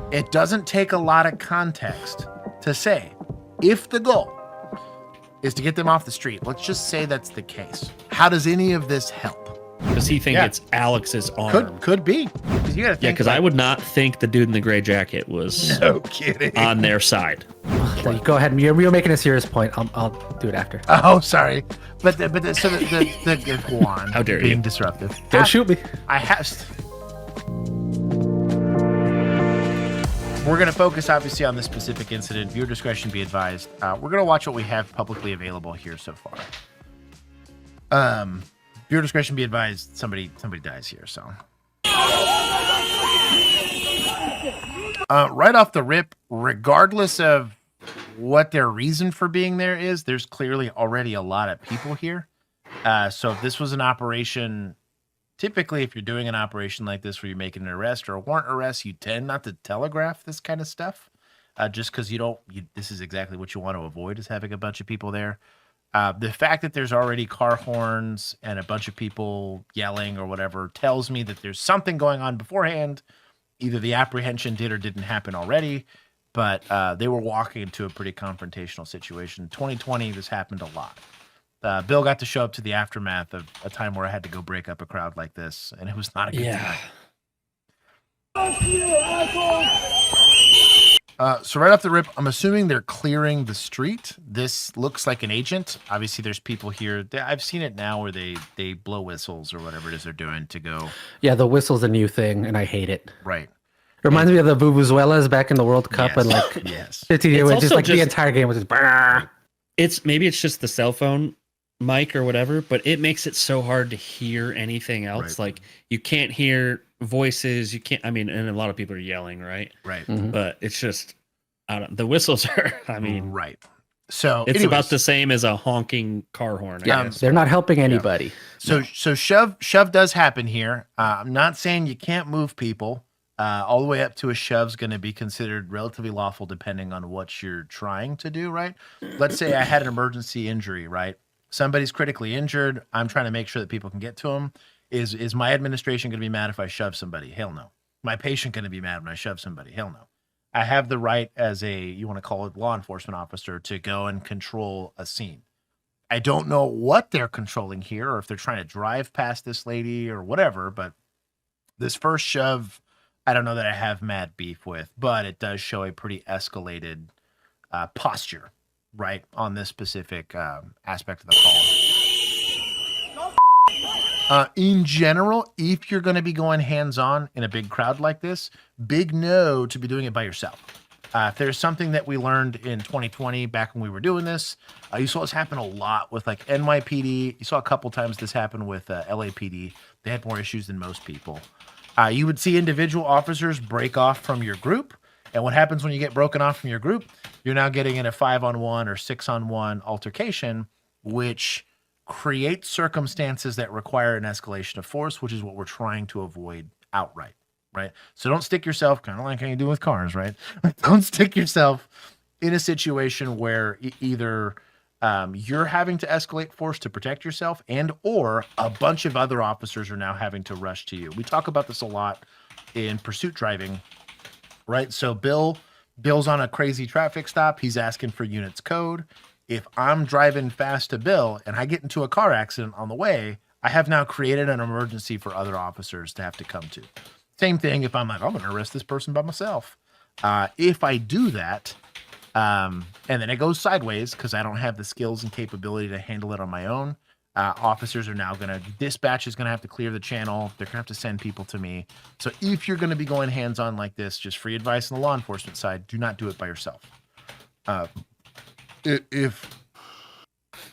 It doesn't take a lot of context to say, if the goal is to get them off the street, let's just say that's the case. How does any of this help? Does he think it's Alex's arm? Could be. You gotta think, yeah, because I would not think the dude in the gray jacket was no kidding on their side. Go ahead. You're making a serious point. I'll do it after. Oh, sorry. But the go on. How dare being you? Disruptive. Don't shoot me. I have. We're going to focus, obviously, on this specific incident. Viewer discretion be advised. We're going to watch what we have publicly available here so far. Viewer discretion be advised. Somebody dies here, so. Right off the rip, regardless of what their reason for being there is, there's clearly already a lot of people here. So if this was an operation... Typically, if you're doing an operation like this where you're making an arrest or a warrant arrest, you tend not to telegraph this kind of stuff just because this is exactly what you want to avoid, is having a bunch of people there. The fact that there's already car horns and a bunch of people yelling or whatever tells me that there's something going on beforehand. Either the apprehension did or didn't happen already, but they were walking into a pretty confrontational situation. 2020, this happened a lot. Bill got to show up to the aftermath of a time where I had to go break up a crowd like this, and it was not a good time. So right off the rip, I'm assuming they're clearing the street. This looks like an agent. Obviously, there's people here. I've seen it now where they blow whistles or whatever it is they're doing to go. Yeah, the whistle's a new thing, and I hate it. Right. It reminds me of the Vuvuzelas back in the World Cup, and like yes. 15 years, just like the entire game was just. Brrr. Maybe it's just the cell phone mic or whatever, but it makes it so hard to hear anything else. Right. Like you can't hear voices. You can't. I mean, and a lot of people are yelling, right? Right. Mm-hmm. But it's just, the whistles are. I mean, right. So it's about the same as a honking car horn. Yeah, they're not helping anybody. Yeah. So shove does happen here. I'm not saying you can't move people. All the way up to a shove's going to be considered relatively lawful depending on what you're trying to do, right? Let's say I had an emergency injury, right? Somebody's critically injured. I'm trying to make sure that people can get to them. Is my administration going to be mad if I shove somebody? Hell no. My patient going to be mad when I shove somebody? Hell no. I have the right as you want to call it law enforcement officer to go and control a scene. I don't know what they're controlling here or if they're trying to drive past this lady or whatever, but this first shove, I don't know that I have mad beef with, but it does show a pretty escalated posture, right, on this specific aspect of the call. In general, if you're going to be going hands-on in a big crowd like this, big no to be doing it by yourself. If there's something that we learned in 2020 back when we were doing this, you saw this happen a lot with like NYPD. You saw a couple times this happen with LAPD. They had more issues than most people. You would see individual officers break off from your group. And what happens when you get broken off from your group? You're now getting in a 5-on-1 or 6-on-1 altercation, which creates circumstances that require an escalation of force, which is what we're trying to avoid outright, right? So don't stick yourself, kind of like how you do with cars, right? Don't stick yourself in a situation where either you're having to escalate force to protect yourself and or a bunch of other officers are now having to rush to you. We talk about this a lot in pursuit driving, right? So Bill's on a crazy traffic stop. He's asking for units code. If I'm driving fast to Bill and I get into a car accident on the way, I have now created an emergency for other officers to have to come to. Same thing if I'm like, I'm going to arrest this person by myself. If I do that, and then it goes sideways because I don't have the skills and capability to handle it on my own. Officers are now dispatch is going to have to clear the channel. They're going to have to send people to me. So if you're going to be going hands-on like this, just free advice on the law enforcement side, do not do it by yourself. If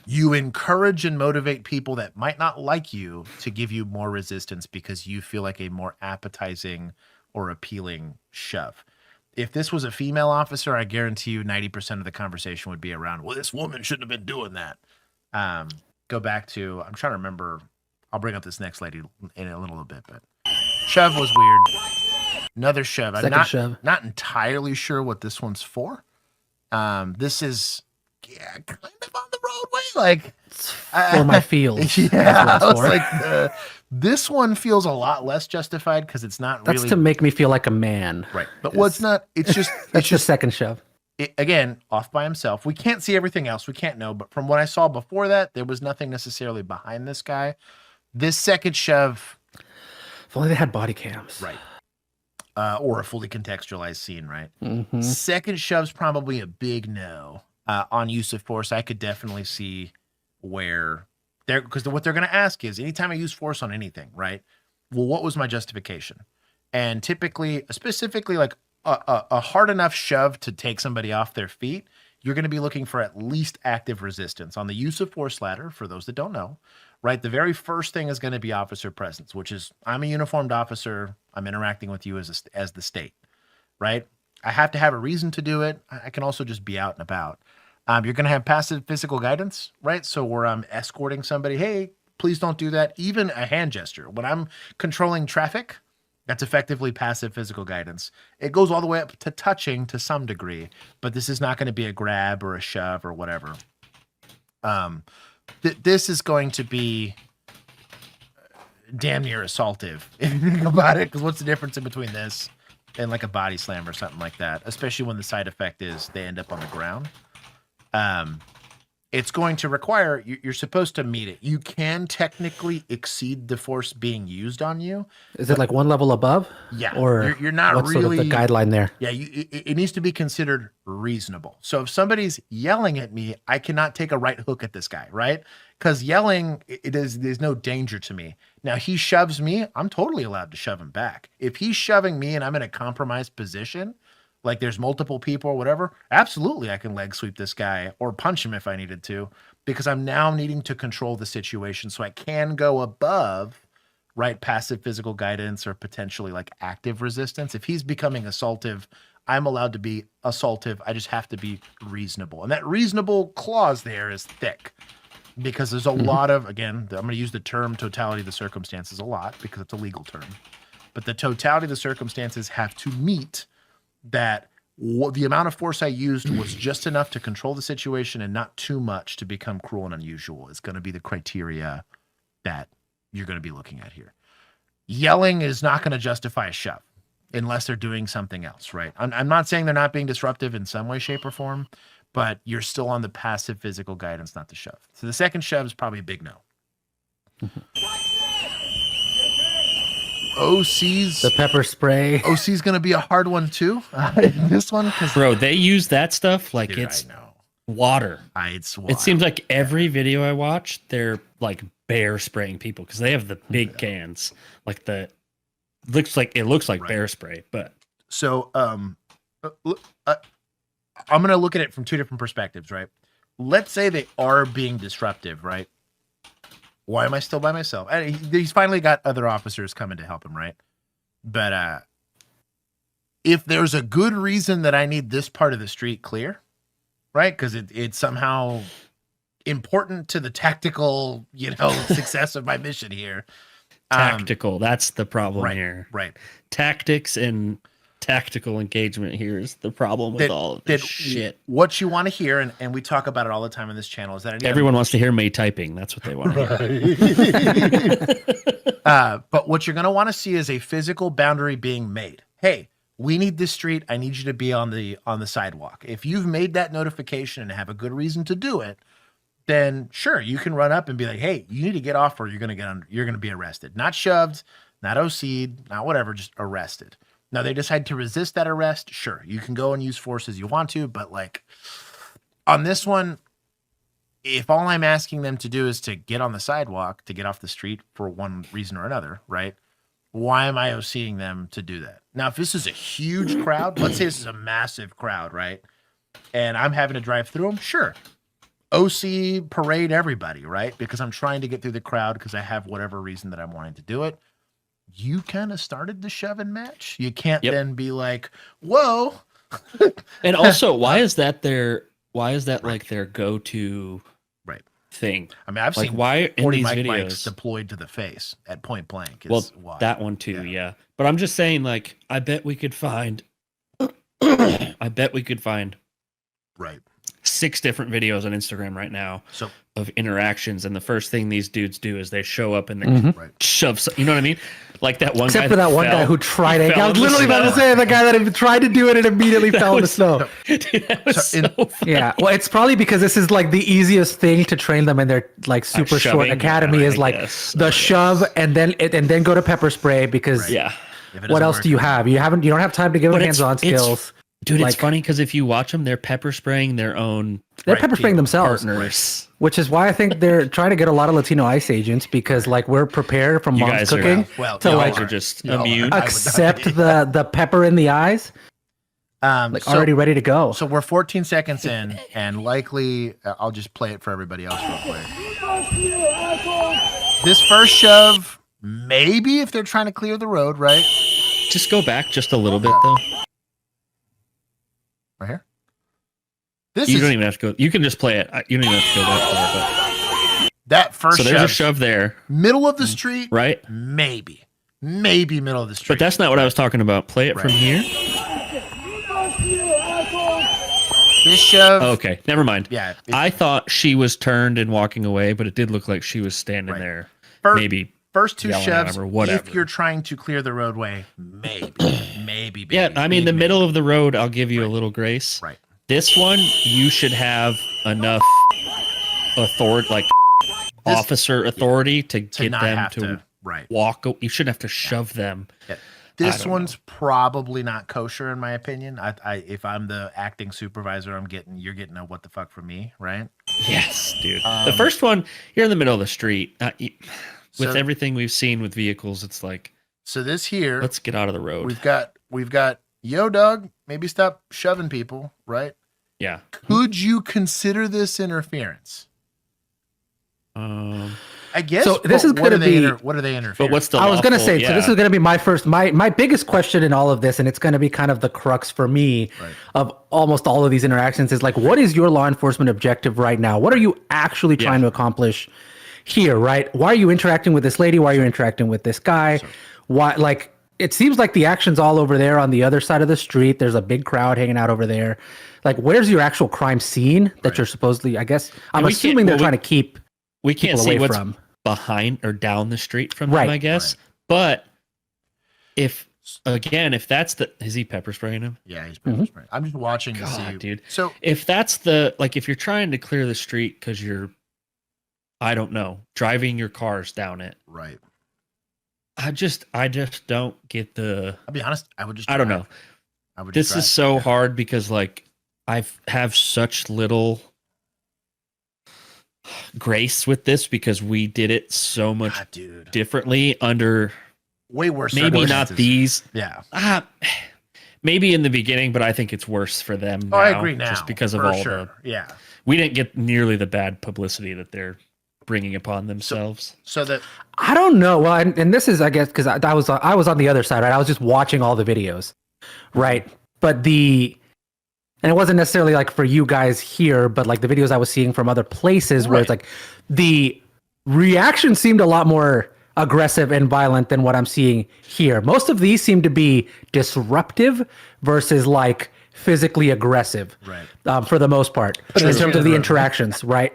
you encourage and motivate people that might not like you to give you more resistance because you feel like a more appetizing or appealing shove. If this was a female officer, I guarantee you 90% of the conversation would be around, well, this woman shouldn't have been doing that. Go back to, I'm trying to remember, I'll bring up this next lady in a little bit, but shove was weird. Another shove. I'm not entirely sure what this one's for. This is kind of on the roadway? Like, For my feels. Yeah, That's I what was it's for. like, this one feels a lot less justified because it's not That's really to make me feel like a man. right. But what's not? It's just That's the second shove. again off by himself. We can't see everything else. We can't know. But from what I saw before that, there was nothing necessarily behind this guy. This second shove, If only they had body cams. right, or a fully contextualized scene, right. Mm-hmm. Second shove's probably a big no on use of force. I could definitely see where they're because what they're going to ask is anytime I use force on anything, right? Well, what was my justification? And typically, specifically, like a hard enough shove to take somebody off their feet, you're going to be looking for at least active resistance on the use of force ladder. For those that don't know, right, the very first thing is going to be officer presence, which is I'm a uniformed officer. I'm interacting with you as the state, right? I have to have a reason to do it. I can also just be out and about. You're going to have passive physical guidance, right? So where I'm escorting somebody, hey, please don't do that. Even a hand gesture. When I'm controlling traffic, that's effectively passive physical guidance. It goes all the way up to touching to some degree, but this is not going to be a grab or a shove or whatever. This is going to be damn near assaultive if you think about it, because what's the difference in between this and like a body slam or something like that, especially when the side effect is they end up on the ground. It's going to require, you're supposed to meet it. You can technically exceed the force being used on you. Is it like one level above? Yeah. Or you're not what's really sort of the guideline there? Yeah, it needs to be considered reasonable. So if somebody's yelling at me, I cannot take a right hook at this guy, right? Because yelling, there's no danger to me. Now, he shoves me, I'm totally allowed to shove him back. If he's shoving me and I'm in a compromised position, like there's multiple people or whatever, absolutely I can leg sweep this guy or punch him if I needed to, because I'm now needing to control the situation so I can go above, right, passive physical guidance or potentially like active resistance. If he's becoming assaultive, I'm allowed to be assaultive. I just have to be reasonable. And that reasonable clause there is thick because there's a lot of, again, I'm going to use the term totality of the circumstances a lot because it's a legal term, but the totality of the circumstances have to meet that the amount of force I used was just enough to control the situation and not too much to become cruel and unusual. It's going to be the criteria that you're going to be looking at here. Yelling is not going to justify a shove unless they're doing something else, right? I'm not saying they're not being disruptive in some way, shape, or form, but you're still on the passive physical guidance, not the shove. So the second shove is probably a big no. OC's The pepper spray. OC's going to be a hard one too. This one, because Bro, they use that stuff like dude, it's I know. water. It's It seems like every video I watch, they're like bear spraying people because they have the big cans. Like it looks like Right. bear spray, but so. I'm going to look at it from two different perspectives, right? Let's say they are being disruptive, right? Why am I still by myself? And he's finally got other officers coming to help him, right? But if there's a good reason that I need this part of the street clear, right? Because it's somehow important to the tactical, success of my mission here. tactical. That's the problem Right, here. right. Tactics and tactical engagement here is the problem with all of this shit. What you want to hear, and we talk about it all the time on this channel, is that Everyone wants to hear me typing. That's what they want to hear. But what you're going to want to see is a physical boundary being made. Hey, we need this street. I need you to be on the sidewalk. If you've made that notification and have a good reason to do it, then sure, you can run up and be like, hey, you need to get off or you're going to be arrested. Not shoved, not OC'd, not whatever, just arrested. Now they decide to resist that arrest. Sure, you can go and use force as you want to, but like on this one, if all I'm asking them to do is to get on the sidewalk, to get off the street for one reason or another, right? Why am I OCing them to do that? Now, if this is a huge crowd, let's say this is a massive crowd, right? And I'm having to drive through them, sure. OC, parade everybody, right? Because I'm trying to get through the crowd because I have whatever reason that I'm wanting to do it. You kind of started the shoving match. You can't then be like, whoa. And also, why is that like their go-to thing? I mean, I've like seen why in 40 these mic videos mics deployed to the face at point blank. Well, why. that one too, yeah. But I'm just saying, like, I bet we could find right. 6 different videos on Instagram right now So of interactions, and the first thing these dudes do is they show up and they right. shove. You know what I mean? Like that one. Except guy for that one fell- guy who tried he it. fell I was in the literally about to snow. say the guy that tried to do it and immediately fell in the snow. Dude, that was So so funny. Yeah, well, it's probably because this is like the easiest thing to train them in their like super short shoving? academy Yeah, is I like guess. the shove and then go to pepper spray because Yeah. If it what doesn't else work, do you have? You don't have time to give them But it's- hands-on it's- skills. Dude, Like- it's funny because if you watch them, they're pepper spraying their own They're Right, pepper spraying people, themselves, partners. which is why I think they're trying to get a lot of Latino ICE agents because like we're prepared from You mom's guys are- cooking Well, to y'all like are just Y'all are. immune. I would not accept be. the pepper in the eyes, like so, already ready to go. So we're 14 seconds in, and likely I'll just play it for everybody else real quick. This first shove, maybe if they're trying to clear the road, right? Just go back just a little bit, though. Right here. This You is don't even have to go. You can just play it. You don't even have to go that far. that But, first so there's shove, a shove there, middle of the street, right? maybe middle of the street. But that's not what I was talking about. Play it from Right. here. this shove. Oh, okay, never mind. Yeah, I thought she was turned and walking away, but it did look like she was standing Right. there. Fir- Maybe. First two yelling at shoves, him or whatever. if you're trying to clear the roadway, maybe. Yeah, I mean, the big middle of the road, I'll give you a little grace. Right. This one, you should have enough authority, like This- officer authority to To get not them have to right. walk. You shouldn't have to shove them. Yeah. I This don't one's probably not kosher in my opinion. I if I'm the acting supervisor, you're getting a what the fuck from me, right? Yes, dude. The first one, you're in the middle of the street. With So- everything we've seen with vehicles, it's like, So this here, let's get out of the road. we've got yo dog, maybe stop shoving people, right? Yeah. Could you consider this interference? I guess. So this but is what gonna are they be- what are they interfering? But what's the I was gonna lawful- say, so this yeah. is gonna be my biggest question in all of this, and it's gonna be kind of the crux for me Right. of almost all of these interactions is like, what is your law enforcement objective right now? What are you actually trying to accomplish here, right? Why are you interacting with this lady? Why are you interacting with this guy? Why, like, it seems like the action's all over there on the other side of the street. There's a big crowd hanging out over there. Like, where's your actual crime scene that you're supposedly, I guess, I'm And we can't- assuming they're well, trying to keep we can't people see away what's from. behind or down the street from Right. them, I guess. But if that's is he pepper spraying him? Yeah, he's pretty much right. I'm just watching to see, God, dude. So If that's if you're trying to clear the street because you're, I don't know, driving your cars down it, right. I just don't get the. I'll be honest. I would just. I don't drive. know. I would. This just is drive. so hard because like I have such little grace with this because we did it so much God, dude. differently under Way worse. maybe not circumstances. these. Yeah. Maybe in the beginning, but I think it's worse for them. Oh, I now, agree now. just because of for all sure. the. Yeah. We didn't get nearly the bad publicity that they're bringing upon themselves. So that I don't know. Well, and this is, I guess, because I was on the other side, right? I was just watching all the videos, right? But and it wasn't necessarily like for you guys here, but like the videos I was seeing from other places where it's Right. like the reaction seemed a lot more aggressive and violent than what I'm seeing here. Most of these seem to be disruptive versus like physically aggressive, Right. for the most part, True. in terms of the True. interactions, right?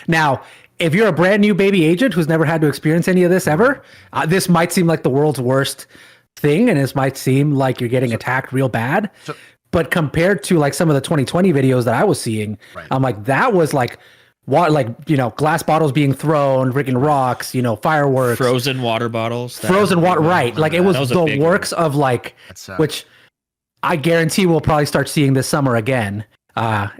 Now, if you're a brand new baby agent who's never had to experience any of this ever, this might seem like the world's worst thing, and this might seem like you're getting attacked real bad. So- But compared to like some of the 2020 videos that I was seeing, Right. I'm like, that was like, what, like, you know, glass bottles being thrown, freaking rocks, you know, fireworks, Frozen water bottles. that frozen was a water, big one. right? Like it That was a the big works one. of like, That's which I guarantee we'll probably start seeing this summer again,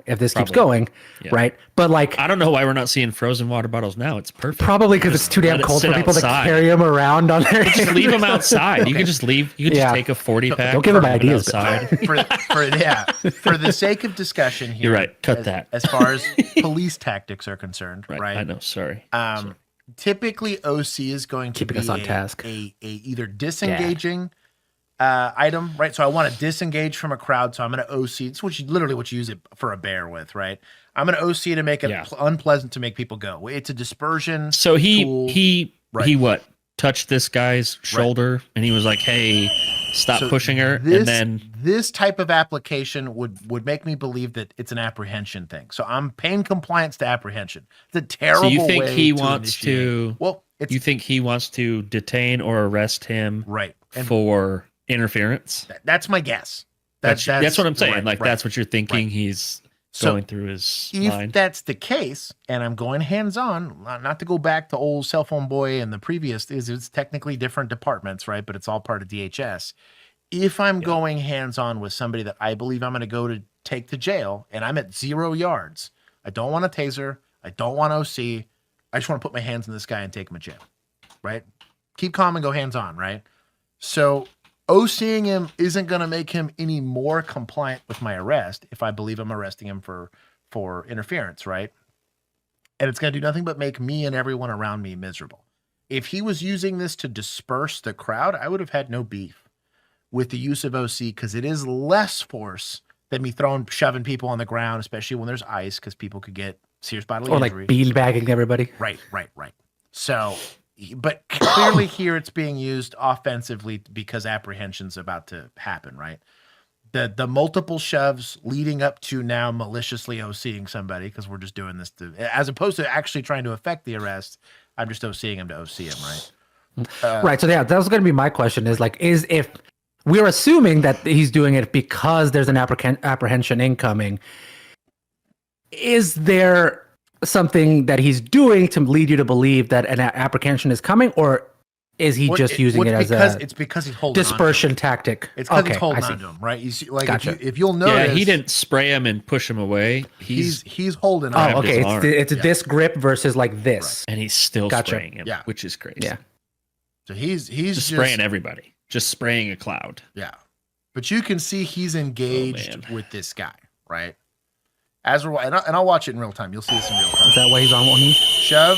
if this keeps Probably. going, Yeah. right? But like, I don't know why we're not seeing frozen water bottles now. It's perfect. probably because it's too damn let it cold for sit people to outside. carry them around on their Just leave them outside. You can just leave. You can Yeah. just take a 40 pack. Don't give them leave it ideas, but- outside. for the sake of discussion here. You're right. Cut as, that. As far as police tactics are concerned, Right. right? I know. Sorry. Typically OC is going to Keeping be us on task. a either disengaging item, right? So I want to disengage from a crowd, so I'm going to OC. It's literally what you use it for a bear with, right? I'm going to OC to make it Yeah. unpleasant to make people go. It's a dispersion. So tool. he Right. he what touched this guy's shoulder and he was like, "Hey, stop So pushing her," this, and then this type of application would make me believe that it's an apprehension thing. So I'm paying compliance to apprehension. It's a terrible so you think way he to wants initiate. to? Well, it's You think he wants to detain or arrest him right. And for interference? that's my guess. That's what I'm saying. right, Like right. that's what you're thinking. Right. He's So going through his if mind. that's the case, and I'm going hands-on, not to go back to old cell phone boy and the previous, it's technically different departments, right? But it's all part of DHS. If I'm going hands-on with somebody that I believe I'm going to go to take to jail, and I'm at 0 yards, I don't want a taser, I don't want OC, I just want to put my hands in this guy and take him to jail, right? Keep calm and go hands-on, right? So OCing him isn't going to make him any more compliant with my arrest if I believe I'm arresting him for interference, right? And it's going to do nothing but make me and everyone around me miserable. If he was using this to disperse the crowd, I would have had no beef with the use of OC because it is less force than me shoving people on the ground, especially when there's ice, because people could get serious bodily Or like injury. beanbagging everybody. Right. So, but clearly here it's being used offensively because apprehension's about to happen, right? The multiple shoves leading up to now maliciously OCing somebody because we're just doing this as opposed to actually trying to affect the arrest. I'm just OCing him to OC him, right? Right. So yeah, that was going to be my question is like, if we're assuming that he's doing it because there's an apprehension incoming, is there something that he's doing to lead you to believe that an apprehension is coming, or is he just using it as it's because he's holding dispersion tactic? It's because he's holding on to him, right? You see, like Gotcha. if you'll notice, Yeah, he didn't spray him and push him away. He's holding on. Oh, okay. his arm. It's this grip versus like this. and he's still Gotcha. spraying him, Yeah. which is crazy. Yeah. So he's Just spraying everybody, just spraying a cloud. Yeah. But you can see he's engaged with this guy, right? As we're and I'll watch it in real time. You'll see this in real time. Is that why he's on one knee? Shove.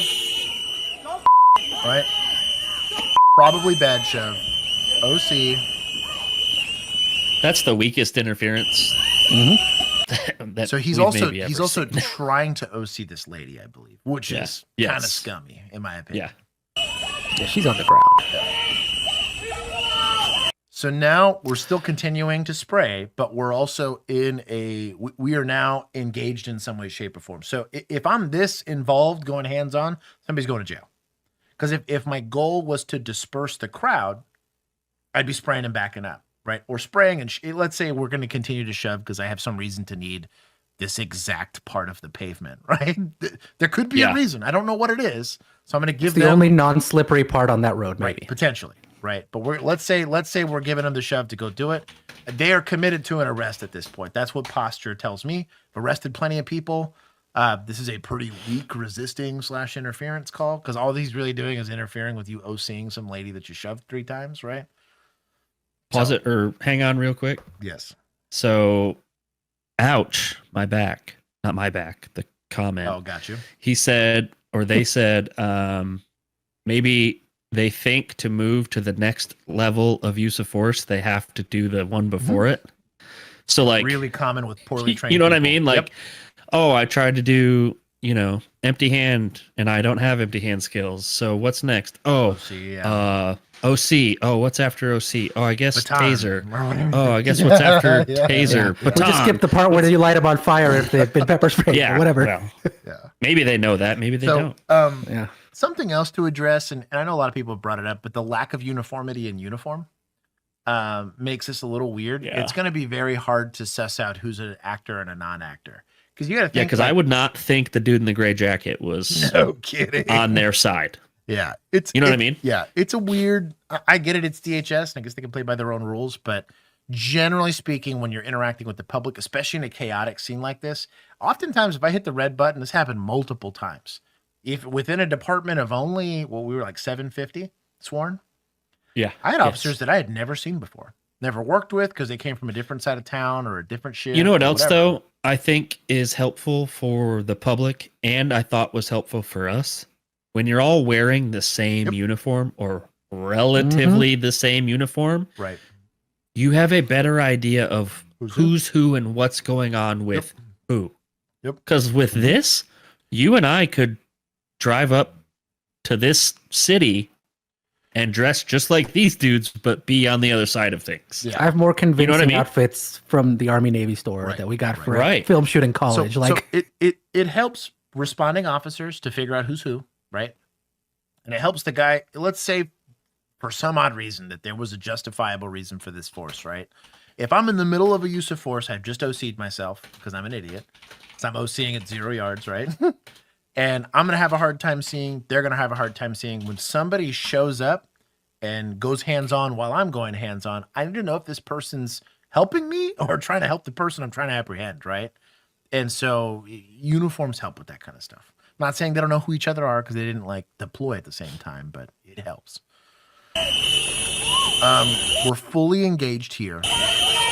Right? Probably bad shove. OC. That's the weakest interference. that So he's we've also maybe ever also seen. trying to OC this lady, I believe, which Yeah. is Yes. kind of scummy, in my opinion. Yeah. Yeah, she's on the ground. So now we're still continuing to spray, but we're also we are now engaged in some way, shape, or form. So if I'm this involved going hands-on, somebody's going to jail. Because if my goal was to disperse the crowd, I'd be spraying and backing up, right? Or spraying and let's say we're going to continue to shove because I have some reason to need this exact part of the pavement, right? There could be a reason. I don't know what it is. So I'm going to give It's the only non-slippery part on that road, maybe. Right, potentially, right? But let's say we're giving them the shove to go do it. They are committed to an arrest at this point. That's what posture tells me. I've arrested plenty of people. This is a pretty weak resisting / interference call because all he's really doing is interfering with you OCing some lady that you shoved 3 times, right? Pause it or hang on real quick. Yes. So, ouch, my back. Not my back, the comment. Oh, got you. He said, or they said, maybe they think to move to the next level of use of force, they have to do the one before it. So, like, really common with poorly trained you know what I people. mean? Like, Yep. oh, I tried to do, empty hand and I don't have empty hand skills. So what's next? Oh, OC. Oh, what's after OC? Oh, I guess Baton. taser. Oh, I guess what's after taser? We Baton. just skip the part where you light them on fire if they've been pepper sprayed or whatever. well, Yeah. maybe they know that. Maybe they don't. Yeah. Something else to address, and I know a lot of people have brought it up, but the lack of uniformity in uniform makes this a little weird. Yeah. It's going to be very hard to suss out who's an actor and a non-actor. Because you got to think. Yeah, because I would not think the dude in the gray jacket was No kidding. on their side. Yeah, You know what I mean? Yeah, it's a weird. I get it. It's DHS, and I guess they can play by their own rules. But generally speaking, when you're interacting with the public, especially in a chaotic scene like this, oftentimes if I hit the red button, this happened multiple times. If within a department of only we were like 750 sworn, Yeah. I had officers that I had never seen before, never worked with because they came from a different side of town or a different shift. You know what or else, whatever. though, I think is helpful for the public and I thought was helpful for us? When you're all wearing the same uniform or relatively the same uniform, Right. you have a better idea of who's who and what's going on with who. Yep. Because with this, you and I could drive up to this city and dress just like these dudes, but be on the other side of things. I have more convincing what I mean? outfits from the Army Navy store that we got for a film shoot in college. So it helps responding officers to figure out who's who, right? And it helps the guy, let's say for some odd reason that there was a justifiable reason for this force, right? If I'm in the middle of a use of force, I've just OC'd myself because I'm an idiot. So I'm OCing at 0 yards, right? And I'm going to have a hard time seeing, they're going to have a hard time seeing when somebody shows up and goes hands-on while I'm going hands-on. I need to know if this person's helping me or trying to help the person I'm trying to apprehend, right? And so uniforms help with that kind of stuff. I'm not saying they don't know who each other are because they didn't like deploy at the same time, but it helps. We're fully engaged here.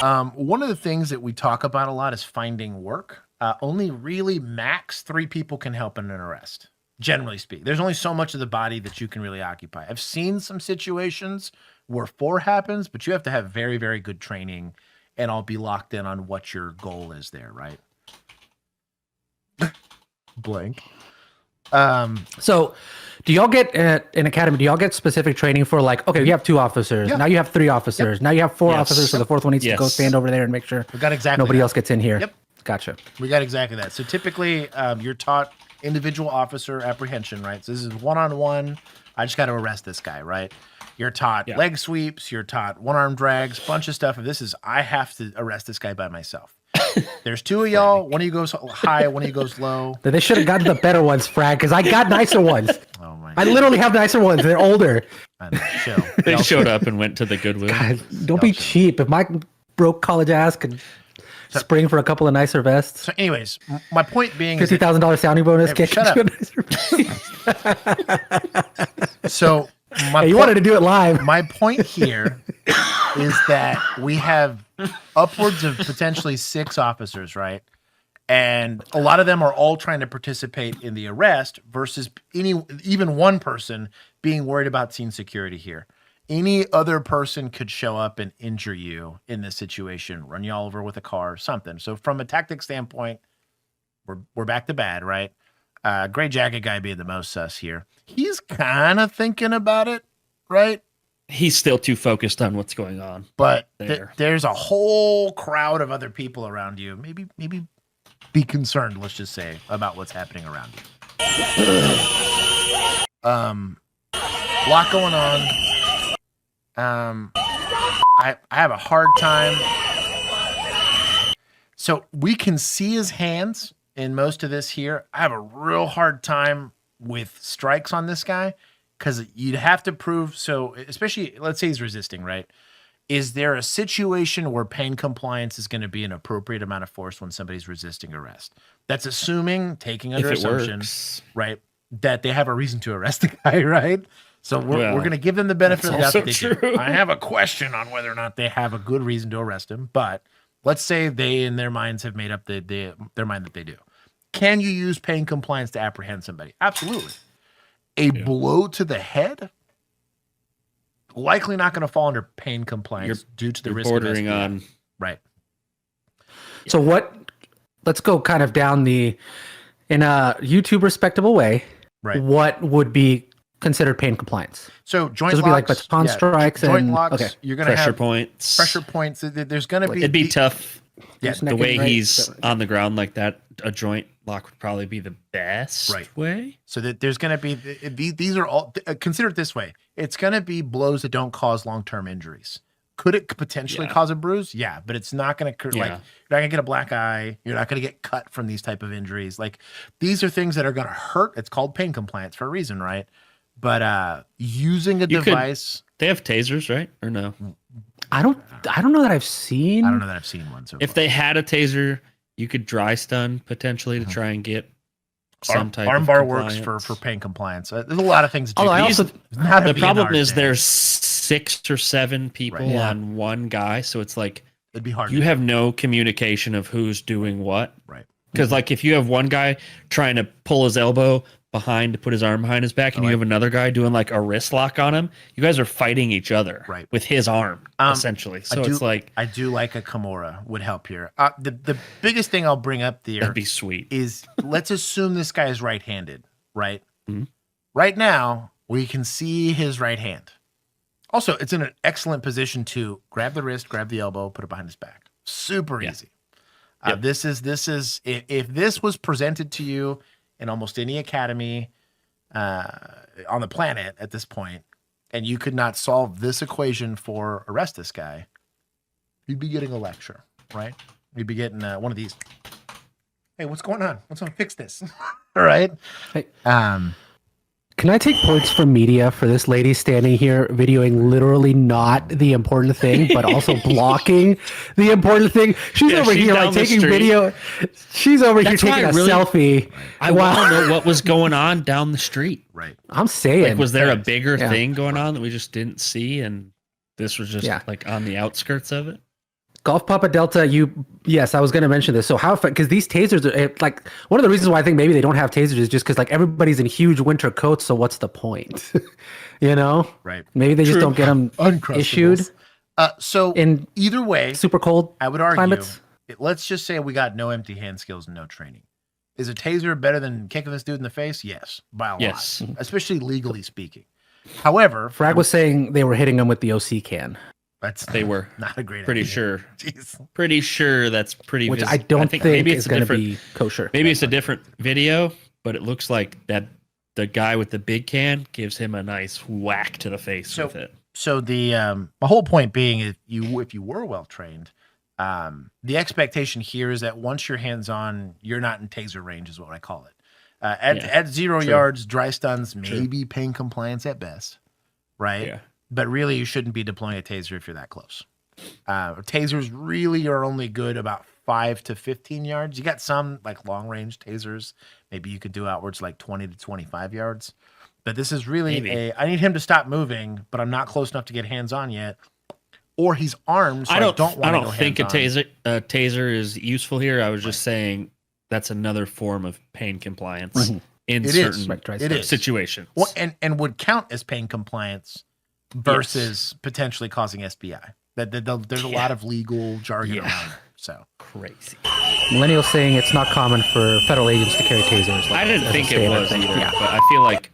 One of the things that we talk about a lot is finding work. Only really max 3 people can help in an arrest, generally speaking. There's only so much of the body that you can really occupy. I've seen some situations where 4 happens, but you have to have very, very good training and I'll be locked in on what your goal is there, right? Blank. So do y'all get in academy, do y'all get specific training for like, okay, you have 2 officers, now you have 3 officers, now you have 4 officers, so the 4th one needs to go stand over there and make sure we got exactly nobody else gets in here. Yep. Gotcha. We got exactly that. So typically you're taught individual officer apprehension, right? So this is one-on-one. I just got to arrest this guy, right? You're taught leg sweeps. You're taught one-arm drags, bunch of stuff. And this is, I have to arrest this guy by myself. There's 2 of y'all. One of you goes high, one of you goes low. They should have gotten the better ones, Frag, because I got nicer ones. Oh my! I literally have nicer ones. They're older. I know, chill. They showed up and went to the Goodwill. God, don't be cheap. If my broke college ass could spring for a couple of nicer vests. So anyways, my point being $50,000 sounding bonus. Hey, shut up. So you wanted to do it live. My point here is that we have upwards of potentially 6 officers, right? And a lot of them are all trying to participate in the arrest versus even one person being worried about scene security here. Any other person could show up and injure you in this situation, run you all over with a car, something. So from a tactic standpoint, we're back to bad, right? Gray jacket guy being the most sus here. He's kind of thinking about it, right? He's still too focused on what's going on. But there's a whole crowd of other people around you. Maybe be concerned, let's just say, about what's happening around you. Lot going on. I have a hard time. So we can see his hands in most of this here. I have a real hard time with strikes on this guy because you'd have to prove. So especially, let's say he's resisting, right? Is there a situation where pain compliance is going to be an appropriate amount of force when somebody's resisting arrest? That's assuming, taking under assumption, right, that they have a reason to arrest the guy, right? So we're going to give them the benefit of the doubt that they do. I have a question on whether or not they have a good reason to arrest him, but let's say they, in their minds, have made up their mind that they do. Can you use pain compliance to apprehend somebody? Absolutely. A blow to the head? Likely not going to fall under pain compliance due to the risk bordering of on. Right. So let's go kind of down in a YouTube respectable way. Right. What would be considered pain compliance? So joint would locks, be like baton strikes joint and locks. Okay. You're going to have points. Pressure points. There's going to be. It'd be tough. Yeah, the way he's on the ground like that, a joint lock would probably be the best way. So that there's going to be these are all consider it this way. It's going to be blows that don't cause long-term injuries. Could it potentially cause a bruise? Yeah, but it's not going to like you're not going to get a black eye. You're not going to get cut from these type of injuries. Like these are things that are going to hurt. It's called pain compliance for a reason, right? But using a device, they have tasers, right? Or no? I don't know that I've seen. I don't know that I've seen one. So if they had a taser, you could dry stun potentially to try and get some type of armbar works for pain compliance. There's a lot of things. The problem is there's 6 or 7 people on one guy, so it's like it'd be hard. You have no communication of who's doing what, right? Because like if you have one guy trying to pull his elbow behind to put his arm behind his back, and you have another guy doing like a wrist lock on him, you guys are fighting each other, right, with his arm essentially. So it's like I do like a Kimura would help here. The biggest thing I'll bring up there that'd be sweet is let's assume this guy is right-handed, right? Mm-hmm. Right now we can see his right hand. Also, it's in an excellent position to grab the wrist, grab the elbow, put it behind his back. Super easy. Yep. This is if this was presented to you in almost any academy on the planet at this point, and you could not solve this equation for arrest this guy, you'd be getting a lecture, right? You'd be getting one of these. Hey, what's going on? Let's fix this. All right. Hey, can I take points from media for this lady standing here videoing literally not the important thing, but also blocking the important thing? She's over here like taking video. She's over here taking a selfie. I want to know what was going on down the street. Right. I'm saying. Like, was there a bigger thing going on that we just didn't see, and this was just like on the outskirts of it? Golf Papa Delta, yes, I was going to mention this. So how, because these tasers are like, one of the reasons why I think maybe they don't have tasers is just because like everybody's in huge winter coats. So what's the point? You know? Right. Maybe they just don't get them issued. So in either way, super cold I would argue, climates. Let's just say we got no empty hand skills and no training. Is a taser better than kicking this dude in the face? Yes, by a lot, especially legally speaking. However, Frag was saying they were hitting him with the OC can. They were not a great pretty idea. sure. Jeez. Pretty sure that's pretty. Which I don't think maybe is going to be kosher. Maybe it's a different video, but it looks like that the guy with the big can gives him a nice whack to the face with it. So the my whole point being, if you were well trained, the expectation here is that once your hands on, you're not in taser range, is what I call it. At 0 yards, dry stuns, maybe pain compliance at best, right? Yeah. But really, you shouldn't be deploying a taser if you're that close. Tasers really are only good about 5 to 15 yards. You got some like long range tasers. Maybe you could do outwards like 20 to 25 yards. But this is really I need him to stop moving, but I'm not close enough to get hands on yet. Or he's armed, so I don't think a taser is useful here. I was just saying that's another form of pain compliance in certain situations. Well, and would count as pain compliance versus potentially causing SBI. There's a lot of legal jargon around it. So crazy. Millennials saying it's not common for federal agents to carry tasers. I didn't think it was either, but I feel like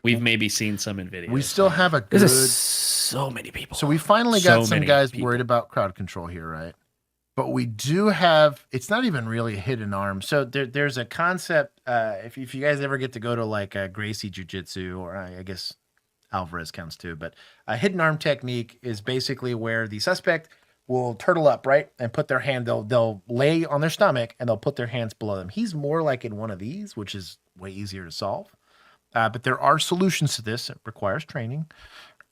we've maybe seen some in videos. We still have a good... There's so many people. So we finally got some guys worried about crowd control here, right? But we do have... It's not even really a hidden arm. So there's a concept... if you guys ever get to go to like a Gracie Jiu-Jitsu, or I guess Alvarez counts too, but a hidden arm technique is basically where the suspect will turtle up, right? And put their hand... They'll lay on their stomach and they'll put their hands below them. He's more like in one of these, which is way easier to solve. But there are solutions to this. It requires training.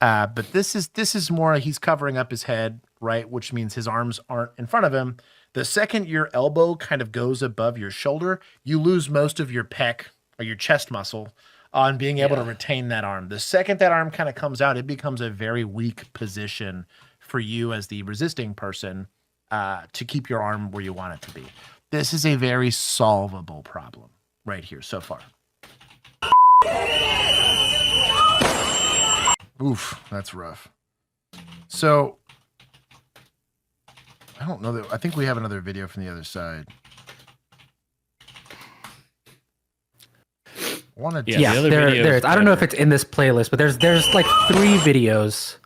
But this is more he's covering up his head, right? Which means his arms aren't in front of him. The second your elbow kind of goes above your shoulder, you lose most of your pec or your chest muscle on being able to retain that arm. The second that arm kind of comes out, it becomes a very weak position for you as the resisting person to keep your arm where you want it to be. This is a very solvable problem right here so far. Oof, that's rough. So, I don't know that. I think we have another video from the other side. There is. I don't know if it's in this playlist, but there's like 3 videos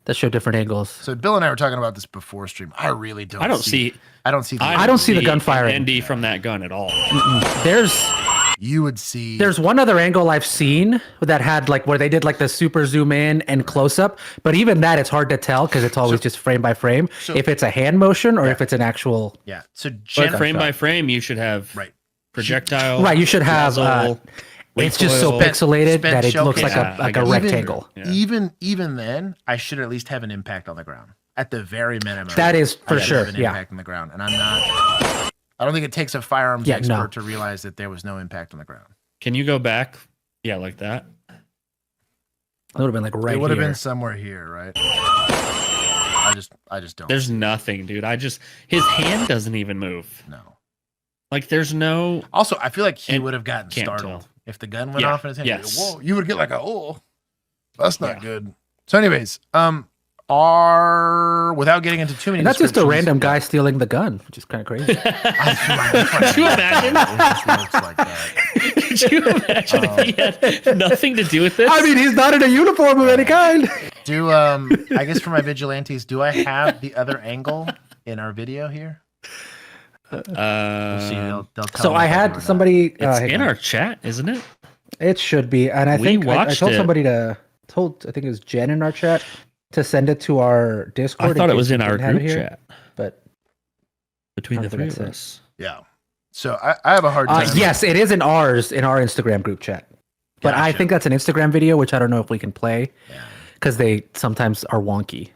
that show different angles. So Bill and I were talking about this before stream. I really don't. I don't see the gunfire ND from that gun at all. You would see. There's one other angle I've seen that had like where they did like the super zoom in and close up, but even that it's hard to tell because it's always just frame by frame. If it's a hand motion or if it's an actual. Yeah. So frame by frame, you should have projectile. Right. You should have. It's just so pixelated that it looks like a rectangle. Even then, I should at least have an impact on the ground at the very minimum. That is for sure. An impact on the ground, and I'm not. I don't think it takes a firearms expert to realize that there was no impact on the ground. Can you go back? Yeah, like that. It would have been like right here. It would have been somewhere here, right? I just don't. There's nothing, dude. His hand doesn't even move. No. Like there's no. Also, I feel like he would have gotten startled if the gun went off in his hand. Yes. Whoa, you would get like that's not good. So, anyways, without getting into too many. And that's just a random guy stealing the gun, which is kind of crazy. Could you imagine? Could you imagine if he had nothing to do with this? I mean, he's not in a uniform of any kind. I guess for my vigilantes, do I have the other angle in our video here? We'll see. They'll tell So me I if do or had not. somebody. It's hang in on. our chat, isn't it? It should be, and I We think I watched told it. somebody I think it was Jen in our chat to send it to our Discord. I thought it case was we in our didn't have it group here, chat but between I the don't three think of that's it. us. Yeah. So I have a hard time. yes, it is in our Instagram group chat. But I Gotcha. think that's an Instagram video, which I don't know if we can play Yeah. because they sometimes are wonky.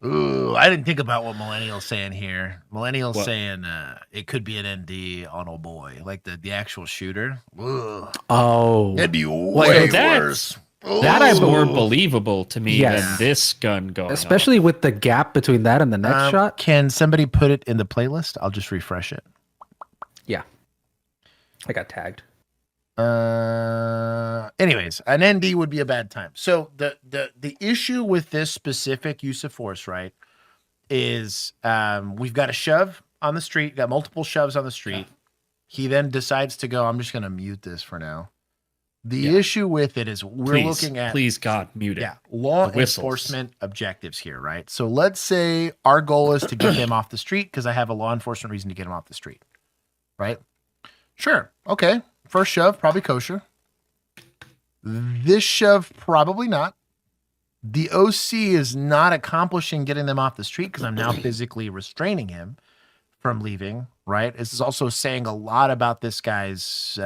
Ooh, I didn't think about what millennials saying here. Millennials What? saying it could be an ND on old boy, like the actual shooter. Ugh. Oh, That'd be way worse. That's Ooh. more believable to me Yes. than this gun going especially with the gap between that and the next shot. Can somebody put it in the playlist? I'll just refresh it. Yeah, I got tagged. Anyways, an ND would be a bad time. So the issue with this specific use of force, right, is we've got a shove on the street, got multiple shoves on the street. He then decides to go, I'm just going to mute this for now. The issue with it is we're looking at please God, mute it. law The whistles. enforcement objectives here, right? So let's say our goal is to get him off the street because I have a law enforcement reason to get him off the street, right? Sure. Okay. First shove, probably kosher. This shove, probably not. The OC is not accomplishing getting them off the street because I'm now physically restraining him from leaving, right? This is also saying a lot about this guy's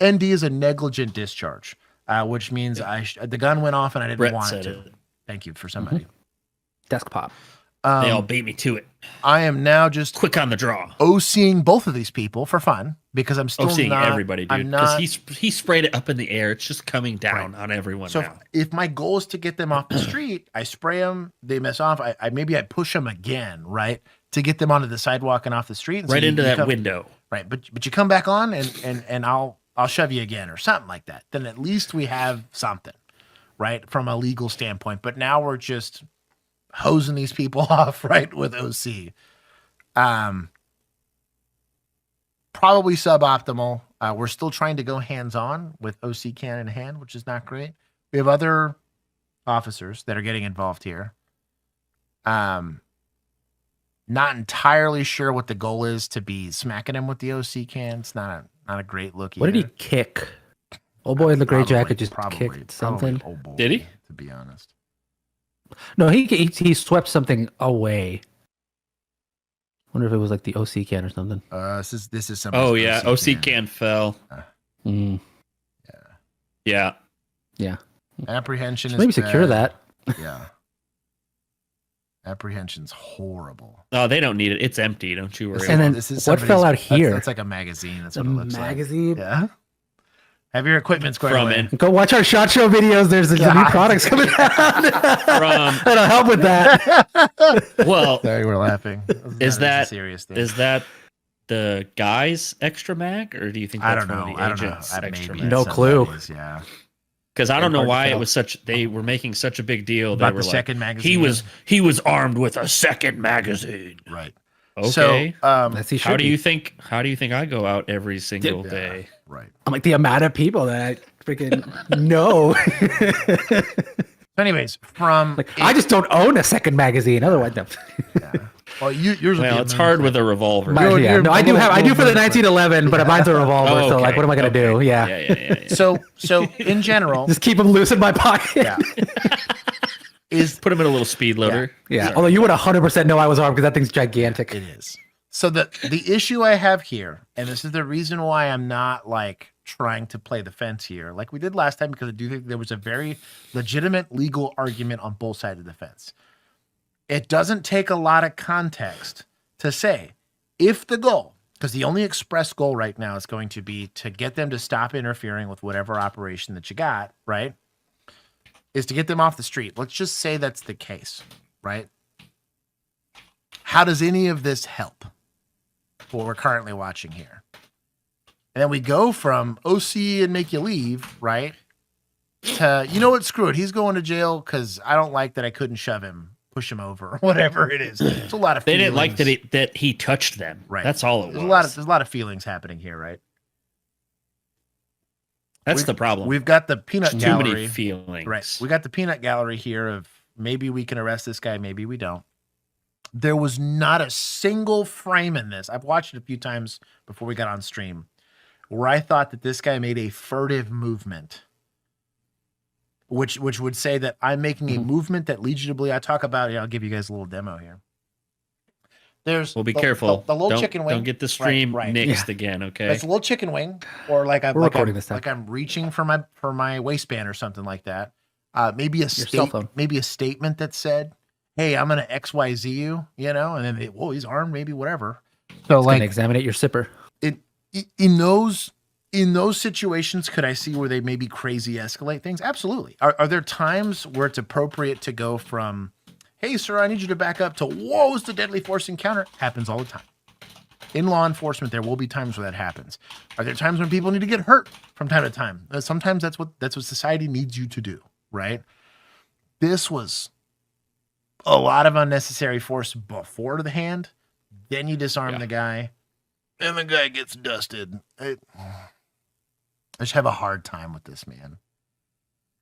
ND is a negligent discharge, which means the gun went off and I didn't Brett want said it to. it. Thank you for somebody. Desk pop. They all beat me to it. I am now just Quick on the draw. OCing both of these people for fun because I'm still Seeing not everybody, dude. I'm Because not. he sprayed it up in the air. It's just coming down on everyone So now. if my goal is to get them off the street, I spray them, they mess off. I maybe I push them again, right, to get them onto the sidewalk and off the street, and so Right into you that come, window. right? But you come back on and I'll shove you again or something like that. Then at least we have something, right, from a legal standpoint. But now we're just hosing these people off, right, with OC. Probably suboptimal. We're still trying to go hands-on with OC can in hand, which is not great. We have other officers that are getting involved here. Not entirely sure what the goal is to be smacking him with the OC can. It's not a great look either. What did he kick? Old boy in the gray jacket just Probably kicked something. old boy, Did he? To be honest. No, he swept something away. Wonder if it was like the OC can or something. This is some. Oh, yeah. OC can fell. Mm. Yeah. Yeah. Apprehension is Maybe secure bad. that. Yeah. Apprehension's horrible. Oh, they don't need it. It's empty. Don't you worry. And then This is what fell out somebody's- here? That's like a magazine. That's A what it looks magazine. like. Yeah. Have your equipment squared From away. it. Go watch our SHOT Show videos. There's some new products coming out. That'll help with that. Well, Sorry, we're laughing. Is a that serious thing? is that the guy's extra mag, or do you think I that's don't one know. of the I don't know. agents' Maybe extra it's mag? No clue. somebody's, Yeah. Because I don't know Hard to why tell. it was such. They were making such a big deal. About they were the like, second magazine. he was armed with a second magazine. Right. Okay. So, That's he how should do be. you think? How do you think I go out every single day? right. I'm like the amount of people that I freaking know. So anyways, from Like I just don't own a second magazine. Otherwise, no. well, yours. Well, it's hard with a revolver. Yeah, no, I do little- I do for the little 1911, but mine's a revolver. Oh, So like, okay. what am I gonna do? Yeah. Yeah. So in general, Just keep them loose in my pocket. yeah, is Put him in a little speed loader. Yeah. Although you would 100% know I was armed because that thing's gigantic. it is. So the issue I have here, and this is the reason why I'm not like trying to play the fence here, like we did last time, because I do think there was a very legitimate legal argument on both sides of the fence. It doesn't take a lot of context to say if the goal, because the only express goal right now is going to be to get them to stop interfering with whatever operation that you got, right? Is to get them off the street. Let's just say that's the case, right? How does any of this help what we're currently watching here? And then we go from OC and make you leave, right? To, you know what, screw it. He's going to jail because I don't like that I couldn't shove him, push him over, or whatever it is. It's a lot of They feelings. didn't like that he touched them. Right. That's all it was. There's a lot of feelings happening here, right? That's the problem. We've got the peanut Too gallery. many feelings. Right. We got the peanut gallery here of maybe we can arrest this guy, maybe we don't. There was not a single frame in this. I've watched it a few times before we got on stream where I thought that this guy made a furtive movement, which would say that I'm making a movement that leads you to believe. I talk about it. I'll give you guys a little demo here. We'll be careful. The little chicken wing. Don't get the stream nixed again, okay? It's a little chicken wing, or like I'm reaching for my waistband or something like that. Maybe a statement that said, "Hey, I'm gonna XYZ you," and then he's armed, maybe whatever. So like examine your zipper. In those situations, could I see where they maybe crazy escalate things? Absolutely. Are there times where it's appropriate to go from, "Hey, sir, I need you to back up," to "Whoa, it's a deadly force encounter"? Happens all the time. In law enforcement, there will be times where that happens. Are there times when people need to get hurt from time to time? Sometimes that's what society needs you to do, right? This was a lot of unnecessary force before the hand. Then you disarm the guy, and the guy gets dusted. I just have a hard time with this, man.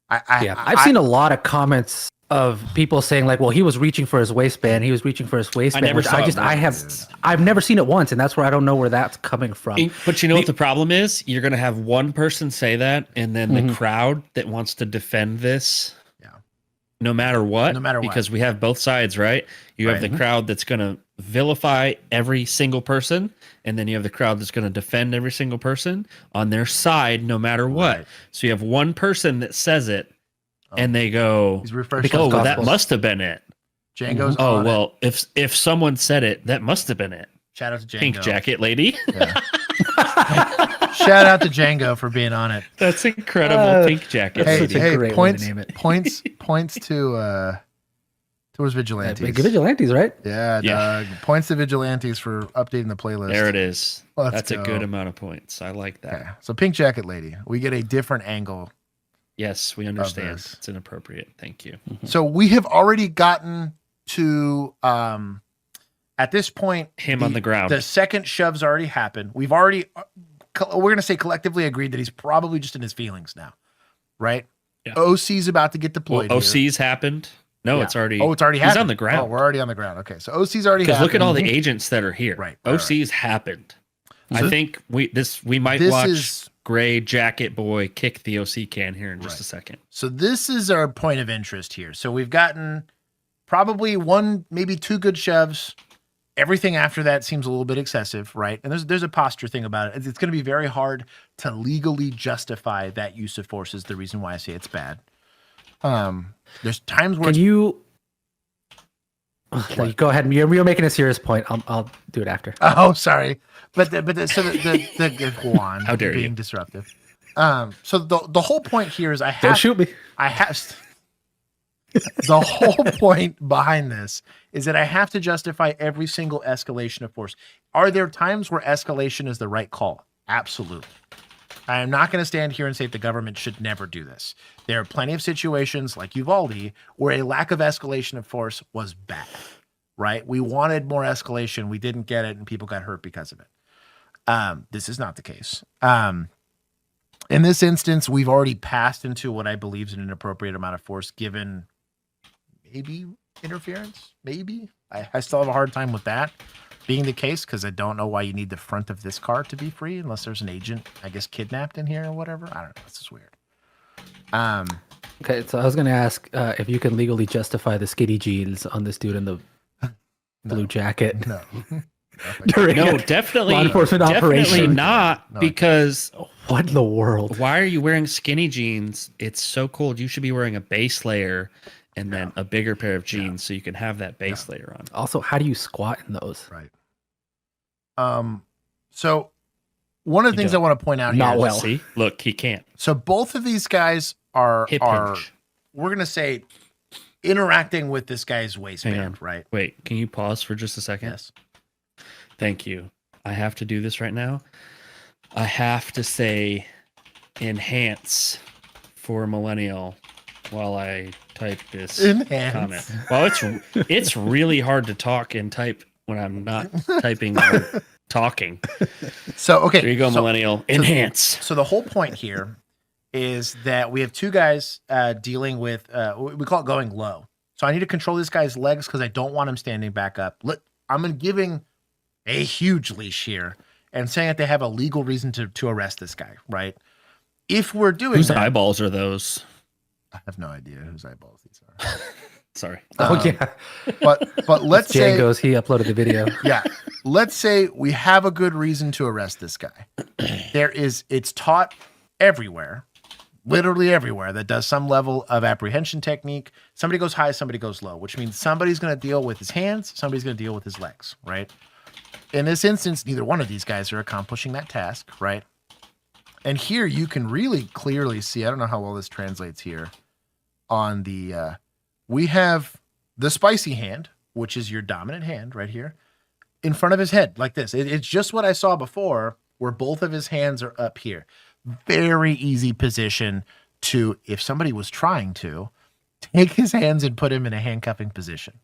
I've seen a lot of comments of people saying like, "Well, he was reaching for his waistband. He was reaching for his waistband." I've never seen it once, and that's where I don't know where that's coming from. But you know what the problem is? You're going to have one person say that, and then the crowd that wants to defend this, no matter what, because we have both sides, right? You have the crowd that's going to vilify every single person, and then you have the crowd that's going to defend every single person on their side, no matter what. Right. So you have one person that says it, and they go, "Oh, well, that must have been it." Django's oh, well, if someone said it, that must have been it. Shout out to Django. Pink Jacket Lady. Yeah. Shout out to Django for being on it. That's incredible. Pink Jacket. Hey, points to towards Vigilantes. Vigilantes, right? Yeah, Doug. Points to Vigilantes for updating the playlist. There it is. That's a good amount of points. I like that. Okay. So Pink Jacket Lady, we get a different angle. Yes, we understand. It's inappropriate. Thank you. So we have already gotten to at this point him on the ground. The second shove's already happened. We're going to say collectively agreed that he's probably just in his feelings now, right? Yeah. OC's about to get deployed. Well, OC's happened. No, it's already. Oh, it's already happened. He's on the ground. Oh, we're already on the ground. Okay, so OC's already happened. Because look at all the agents that are here. Right. OC's happened. I think we might watch Gray Jacket Boy kick the OC can here in just a second. So this is our point of interest here. So we've gotten probably one, maybe two good shoves. Everything after that seems a little bit excessive, right? And there's a posture thing about it. It's going to be very hard to legally justify that use of force is the reason why I say it's bad. There's times where go ahead. You're making a serious point. I'll do it after. Oh, sorry. But go on. How dare being you? Disruptive. So the whole point here is Don't shoot me. The whole point behind this is that I have to justify every single escalation of force. Are there times where escalation is the right call? Absolutely. I am not going to stand here and say the government should never do this. There are plenty of situations like Uvalde where a lack of escalation of force was bad, right? We wanted more escalation. We didn't get it, and people got hurt because of it. This is not the case. In this instance, we've already passed into what I believe is an inappropriate amount of force given maybe interference, maybe. I still have a hard time with that being the case because I don't know why you need the front of this car to be free unless there's an agent, I guess, kidnapped in here or whatever. I don't know. This is weird. Okay, so I was going to ask if you can legally justify the skinny jeans on this dude in the blue jacket. No. No, definitely law enforcement operation. Definitely not, because what in the world? Why are you wearing skinny jeans? It's so cold. You should be wearing a base layer and then a bigger pair of jeans so you can have that base layer on. Also, how do you squat in those? Right. So one of the things I want to point out Not here. well. See, look, he can't. So both of these guys are we're gonna say interacting with this guy's waistband, right? Wait, can you pause for just a second? Yes. Thank you. I have to do this right now. I have to say enhance for millennial while I type this comment. Well, it's really hard to talk and type when I'm not typing or talking. So okay, there you go, millennial. Enhance. So the whole point here is that we have two guys dealing with, we call it going low. So I need to control this guy's legs because I don't want him standing back up. I'm giving a huge leash here and saying that they have a legal reason to arrest this guy, right? If we're doing whose eyeballs are those? I have no idea whose eyeballs these are. Sorry. Yeah. But let's say Django's, he uploaded the video. Yeah. Let's say we have a good reason to arrest this guy. It's taught everywhere, literally everywhere, that does some level of apprehension technique. Somebody goes high, somebody goes low, which means somebody's going to deal with his hands, somebody's going to deal with his legs, right? In this instance, neither one of these guys are accomplishing that task, right? And here you can really clearly see, I don't know how well this translates here, on the, we have the spicy hand, which is your dominant hand right here, in front of his head like this. It's just what I saw before, where both of his hands are up here. Very easy position to, if somebody was trying to, take his hands and put him in a handcuffing position.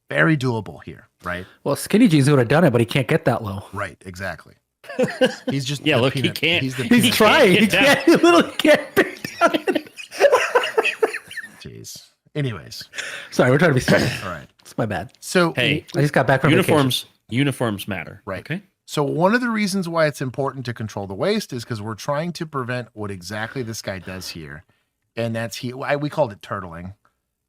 Very doable here, right? Well, Skinny Jeans would have done it, but he can't get that low. Right, exactly. He's just look, peanut. he can't. He's trying. He literally can't pick down. Jeez. Anyways, sorry, we're trying to be serious. All right, it's my bad. So I just got back from uniforms. vacation. Uniforms matter, right? Okay. So one of the reasons why it's important to control the waist is because we're trying to prevent what exactly this guy does here, and that's we called it turtling,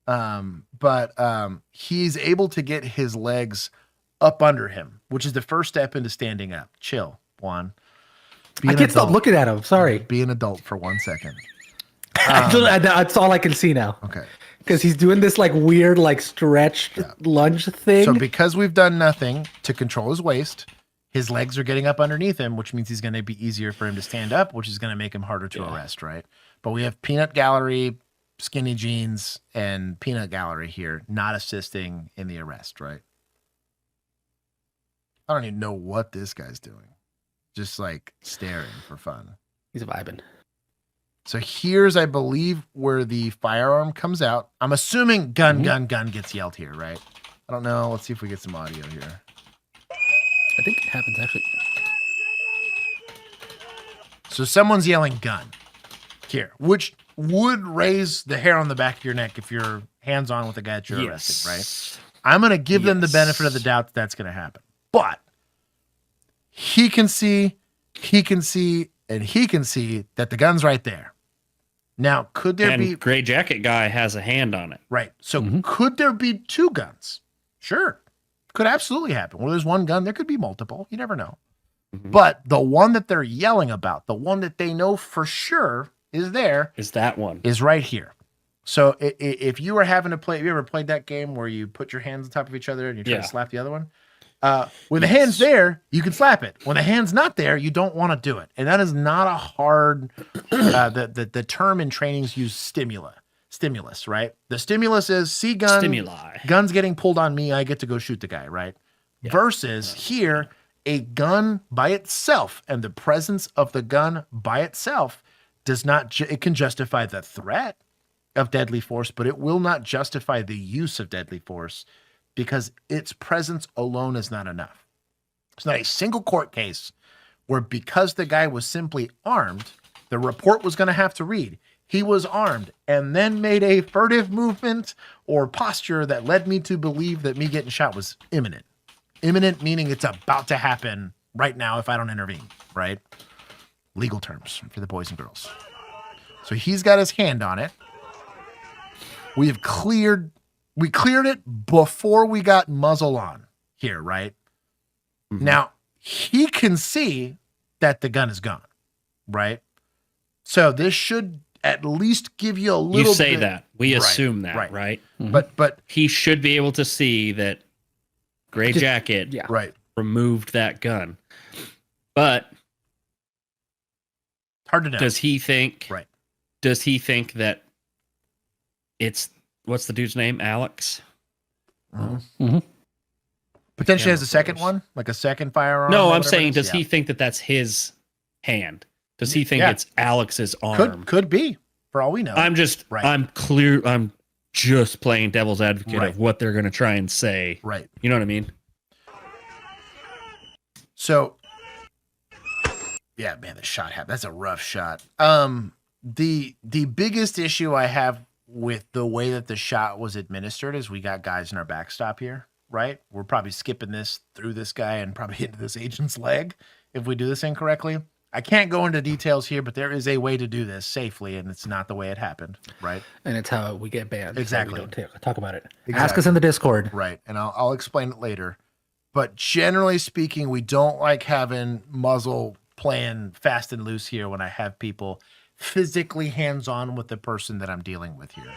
but he's able to get his legs up under him, which is the first step into standing up. Chill, Juan. I can't stop looking at him. Sorry. Be an adult for 1 second. That's all I can see now. Okay. Because he's doing this like weird, like stretched lunge thing. So because we've done nothing to control his waist, his legs are getting up underneath him, which means he's going to be easier for him to stand up, which is going to make him harder to arrest, right? But we have Peanut Gallery, Skinny Jeans, and Peanut Gallery here not assisting in the arrest, right? I don't even know what this guy's doing. Just like staring for fun. He's vibing. So here's, I believe, where the firearm comes out. I'm assuming gun gets yelled here, right? I don't know. Let's see if we get some audio here. I think it happens, actually. So someone's yelling gun here, which would raise the hair on the back of your neck if you're hands-on with the guy that you're arresting, right? I'm going to give them the benefit of the doubt that that's going to happen. But he can see, and he can see that the gun's right there. Now, could there be... Gray Jacket guy has a hand on it. Right. So could there be two guns? Sure. Could absolutely happen. Where there's one gun, there could be multiple. You never know. But the one that they're yelling about, the one that they know for sure is there... Is that one. Is right here. So if you were having to play... Have you ever played that game where you put your hands on top of each other and you try to slap the other one? When the hand's there, you can slap it. When the hand's not there, you don't want to do it. And that is not a hard, the term in trainings use stimulus, right? The stimulus is see gun, stimuli. Gun's getting pulled on me. I get to go shoot the guy, right? Yeah. Versus here, a gun by itself and the presence of the gun by itself does not, it can justify the threat of deadly force, but it will not justify the use of deadly force, because its presence alone is not enough. It's not a single court case where, because the guy was simply armed, the report was going to have to read, he was armed and then made a furtive movement or posture that led me to believe that me getting shot was imminent. Imminent meaning it's about to happen right now if I don't intervene, right? Legal terms for the boys and girls. So he's got his hand on it. We cleared it before we got muzzle on here, right? Now, he can see that the gun is gone, right? So this should at least give you a little You say bit, that. We assume that, right? But he should be able to see that Gray Jacket removed that gun. But hard to know. Does he think that it's, what's the dude's name? Alex? Potentially has a second one, like a second firearm. No, I'm saying, does he think that that's his hand? Does he think it's Alex's arm? Could be, for all we know. I'm just playing devil's advocate of what they're going to try and say. Right. You know what I mean? So, yeah, man, the shot happened. That's a rough shot. the biggest issue I have with the way that the shot was administered is we got guys in our backstop here, right? We're probably skipping this through this guy and probably into this agent's leg if we do this incorrectly. I can't go into details here, but there is a way to do this safely, and it's not the way it happened, right? And it's how we get banned. Exactly. So we don't talk about it. Exactly. Ask us in the Discord. Right, and I'll explain it later. But generally speaking, we don't like having muzzle playing fast and loose here when I have people physically hands-on with the person that I'm dealing with here.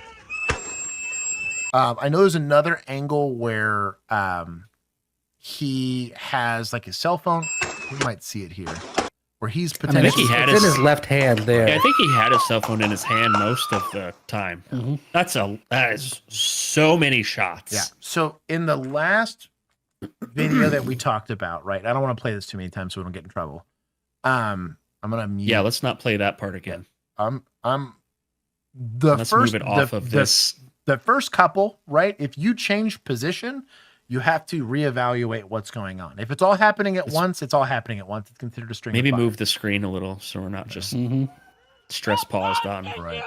I know there's another angle where he has like his cell phone. We might see it here. Where he's potentially it's in his left hand there. Yeah, I think he had his cell phone in his hand most of the time. Mm-hmm. That is so many shots. Yeah. So in the last video that we talked about, right? I don't want to play this too many times so we don't get in trouble. I'm gonna mute. Yeah, let's not play that part again. Let's move it off of this. The first couple, right? If you change position, you have to reevaluate what's going on. If it's all happening at once, it's all happening at once. It's considered a string. Maybe move the screen a little so we're not just stress paused on. Right.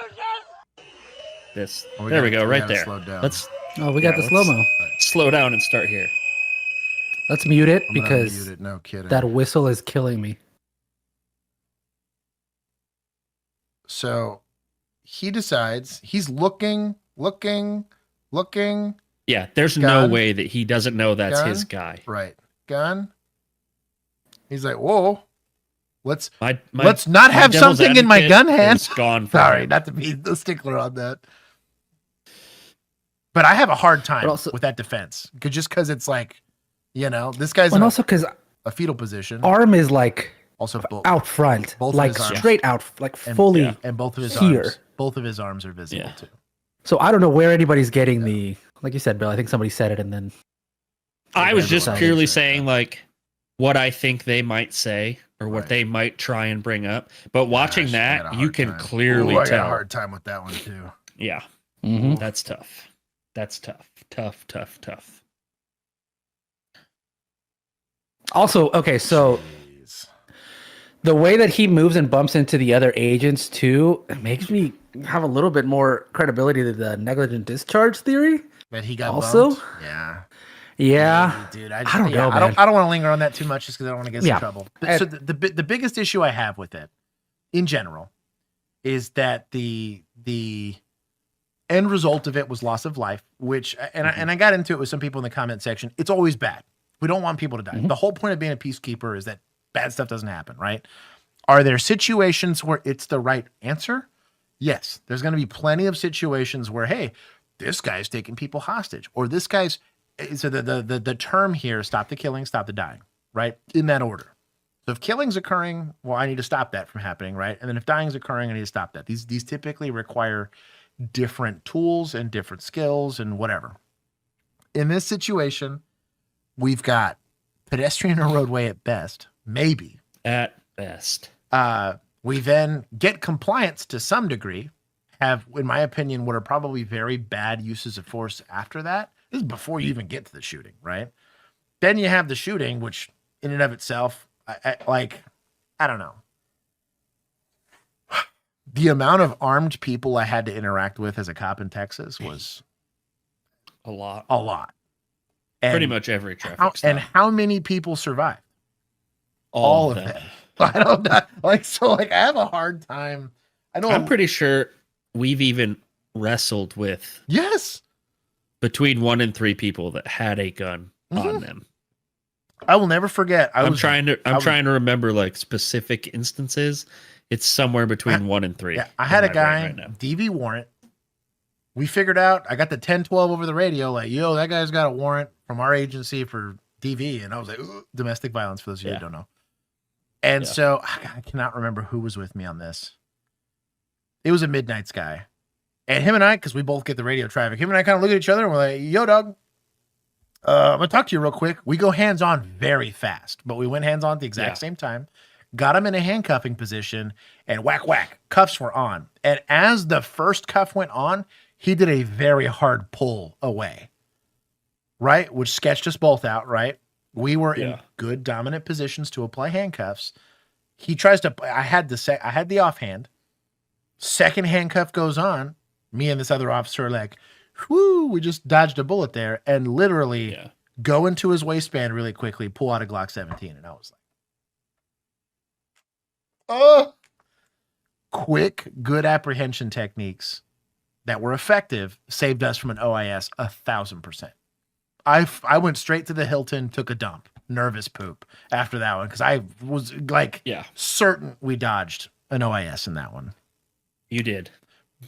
This. There we go. Right there. Let's. Oh, we got the slow mo. Slow down and start here. Let's mute it because mute it. No kidding. That whistle is killing me. So he decides he's looking. Yeah, there's no way that he doesn't know that's his guy. Right. Gun. He's like, whoa. Let's my not have something in my gun hand. Gone. Sorry, not to be the stickler on that. But I have a hard time with that defense. Just because it's like, this guy's also because a fetal position. Arm is like also out front, both like straight out, like fully and both of his here. Arms. Both of his arms are visible too. So I don't know where anybody's getting the, like you said, Bill. I think somebody said it, and then I was just purely saying like what I think they might say or what they might try and bring up. But watching that, you can clearly tell. I got a hard time with that one too. Yeah, that's tough. That's tough. Tough. Also, okay, so the way that he moves and bumps into the other agents too, it makes me have a little bit more credibility to the negligent discharge theory. That he got also bumped? Yeah. Dude, I don't know. I don't want to linger on that too much just because I don't want to get in trouble. So the biggest issue I have with it, in general, is that the end result of it was loss of life. Which and I got into it with some people in the comment section. It's always bad. We don't want people to die. The whole point of being a peacekeeper is that bad stuff doesn't happen, right? Are there situations where it's the right answer? Yes, there's going to be plenty of situations where, hey, this guy's taking people hostage, or this guy's. So the term here, stop the killing, stop the dying, right? In that order. So if killing's occurring, well, I need to stop that from happening, right? And then if dying's occurring, I need to stop that. These typically require different tools and different skills and whatever. In this situation, we've got pedestrian or roadway at best, maybe. At best. We then get compliance to some degree, have, in my opinion, what are probably very bad uses of force after that. This is before you even get to the shooting, right? Then you have the shooting, which in and of itself, I don't know. The amount of armed people I had to interact with as a cop in Texas was a lot. And pretty much every traffic stop. And how many people survived? All of them. I don't know. I have a hard time. I'm pretty sure we've even wrestled with between 1 and 3 people that had a gun on them. I will never forget. I'm trying to remember like specific instances. It's somewhere between 1 and 3. Yeah, I had a guy, DV warrant. We figured out, I got the 1012 over the radio, like, yo, that guy's got a warrant from our agency for DV. And I was like, domestic violence, for those of you who don't know. And so I cannot remember who was with me on this. It was a Midnight's guy. And him and I, because we both get the radio traffic, him and I kind of look at each other and we're like, yo, dog, I'm going to talk to you real quick. We go hands-on very fast, but we went hands-on at the exact same time. Got him in a handcuffing position, and whack, whack, cuffs were on. And as the first cuff went on, he did a very hard pull away, right? Which sketched us both out, right? We were in good dominant positions to apply handcuffs. He tries to, I had the offhand. Second handcuff goes on. Me and this other officer are like, whoo, we just dodged a bullet there, and literally go into his waistband really quickly, pull out a Glock 17. And I was like, quick, good apprehension techniques that were effective saved us from an OIS 1,000%. I went straight to the Hilton, took a dump, nervous poop after that one because I was like certain we dodged an OIS in that one. You did.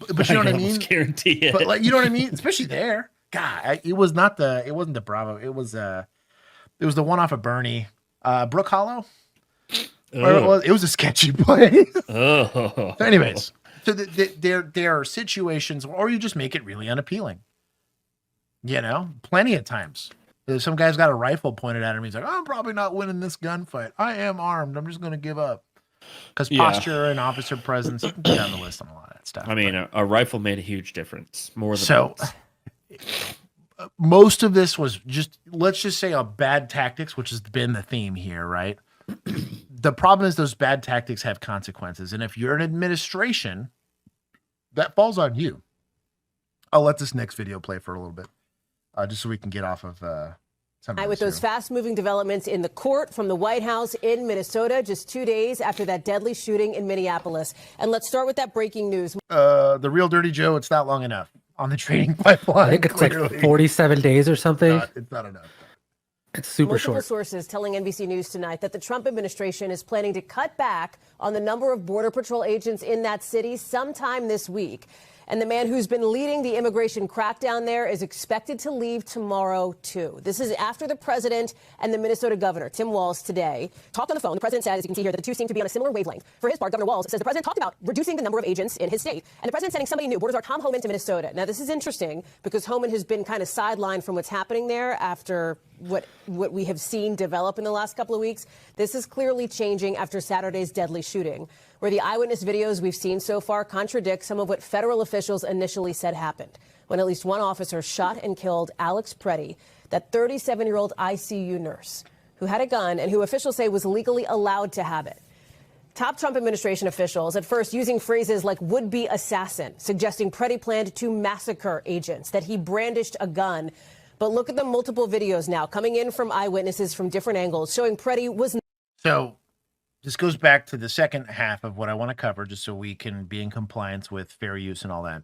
But you know what I mean? Guarantee it. But like, you know what I mean? Especially there. God, it wasn't the Bravo. It was the one off of Bernie, Brook Hollow. It was a sketchy place. So anyways, so there are situations, or you just make it really unappealing. You know, plenty of times. Some guy's got a rifle pointed at him. He's like, I'm probably not winning this gunfight. I am armed. I'm just going to give up. Because posture and officer presence, you can get down the list on a lot of that stuff. I mean, a rifle made a huge difference. More than so. Most of this was just, let's just say, a bad tactics, which has been the theme here, right? The problem is those bad tactics have consequences. And if you're an administration, that falls on you. I'll let this next video play for a little bit, just so we can get off of with those fast-moving developments in the court from the White House in Minnesota, just 2 days after that deadly shooting in Minneapolis. And let's start with that breaking news. The real Dirty Joe, it's not long enough on the trading pipeline. I think it's like 47 days or something. It's not enough. It's super Multiple short. Sources telling NBC News tonight that the Trump administration is planning to cut back on the number of Border Patrol agents in that city sometime this week. And the man who's been leading the immigration crackdown there is expected to leave tomorrow, too. This is after the president and the Minnesota governor, Tim Walz, today talked on the phone. The president said, as you can see here, that the two seem to be on a similar wavelength. For his part, Governor Walz says the president talked about reducing the number of agents in his state. And the president sending somebody new, Border Czar Tom Homan, to Minnesota. Now, this is interesting because Homan has been kind of sidelined from what's happening there after what we have seen develop in the last couple of weeks. This is clearly changing after Saturday's deadly shooting, where the eyewitness videos we've seen so far contradict some of what federal officials initially said happened, when at least one officer shot and killed Alex Pretti, that 37-year-old ICU nurse who had a gun and who officials say was legally allowed to have it. Top Trump administration officials at first using phrases like would-be assassin, suggesting Pretti planned to massacre agents, that he brandished a gun. But look at the multiple videos now coming in from eyewitnesses from different angles showing Pretti was. So this goes back to the second half of what I want to cover, just so we can be in compliance with fair use and all that.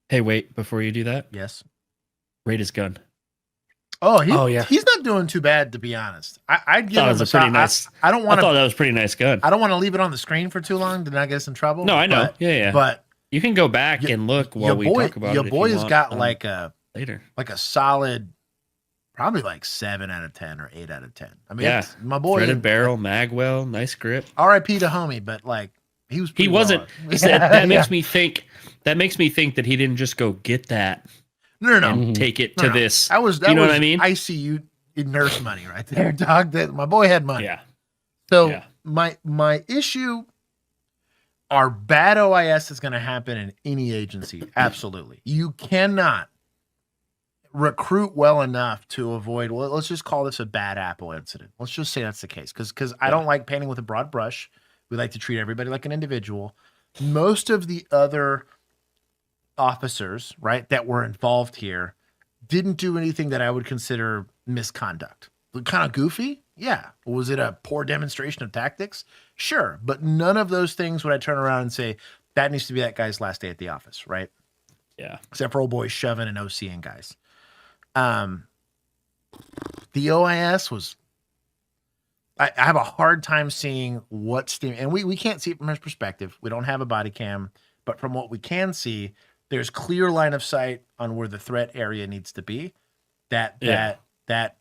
Hey, wait, before you do that. Yes. Rate his gun. Oh, yeah. He's not doing too bad, to be honest. I'd give him a pretty nice. I don't want to. I thought that was a pretty nice gun. I don't want to leave it on the screen for too long to not get us in trouble. No, I know. Yeah. But you can go back and look while we talk about it. Your boy has got like a solid, probably like 7 out of 10 or 8 out of 10. I mean, my boy. Threaded barrel, magwell, nice grip. R.I.P. to homie, but like he wasn't. That makes me think. That makes me think that he didn't just go get that. No. And take it to this. That you know was what I mean? ICU nurse money right there, dog. That my boy had money. Yeah. So my issue, our bad OIS is going to happen in any agency. Absolutely. You cannot recruit well enough to avoid. Well, let's just call this a bad apple incident. Let's just say that's the case, because I don't like painting with a broad brush. We like to treat everybody like an individual. Most of the other officers, right, that were involved here didn't do anything that I would consider misconduct. Kind of goofy? Yeah. Was it a poor demonstration of tactics? Sure. But none of those things would I turn around and say, that needs to be that guy's last day at the office, right? Yeah. Except for old boys shoving and OCing guys. The OIS was, I have a hard time seeing what's, and we can't see it from his perspective. We don't have a body cam, but from what we can see, there's clear line of sight on where the threat area needs to be. That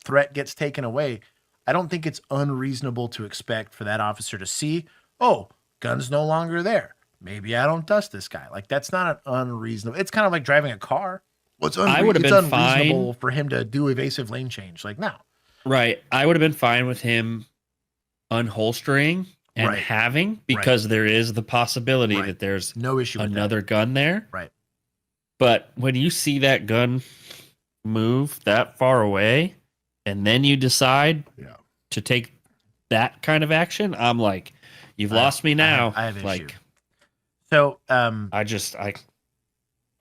threat gets taken away. I don't think it's unreasonable to expect for that officer to see, oh, gun's no longer there. Maybe I don't dust this guy. Like, that's not an unreasonable. It's kind of like driving a car. It's unreasonable for him to do evasive lane change. Like, no. Right. I would have been fine with him unholstering and having, because there is the possibility that there's no issue with another gun there. Right. But when you see that gun move that far away and then you decide to take that kind of action, I'm like, you've lost me now. I have like issue. So I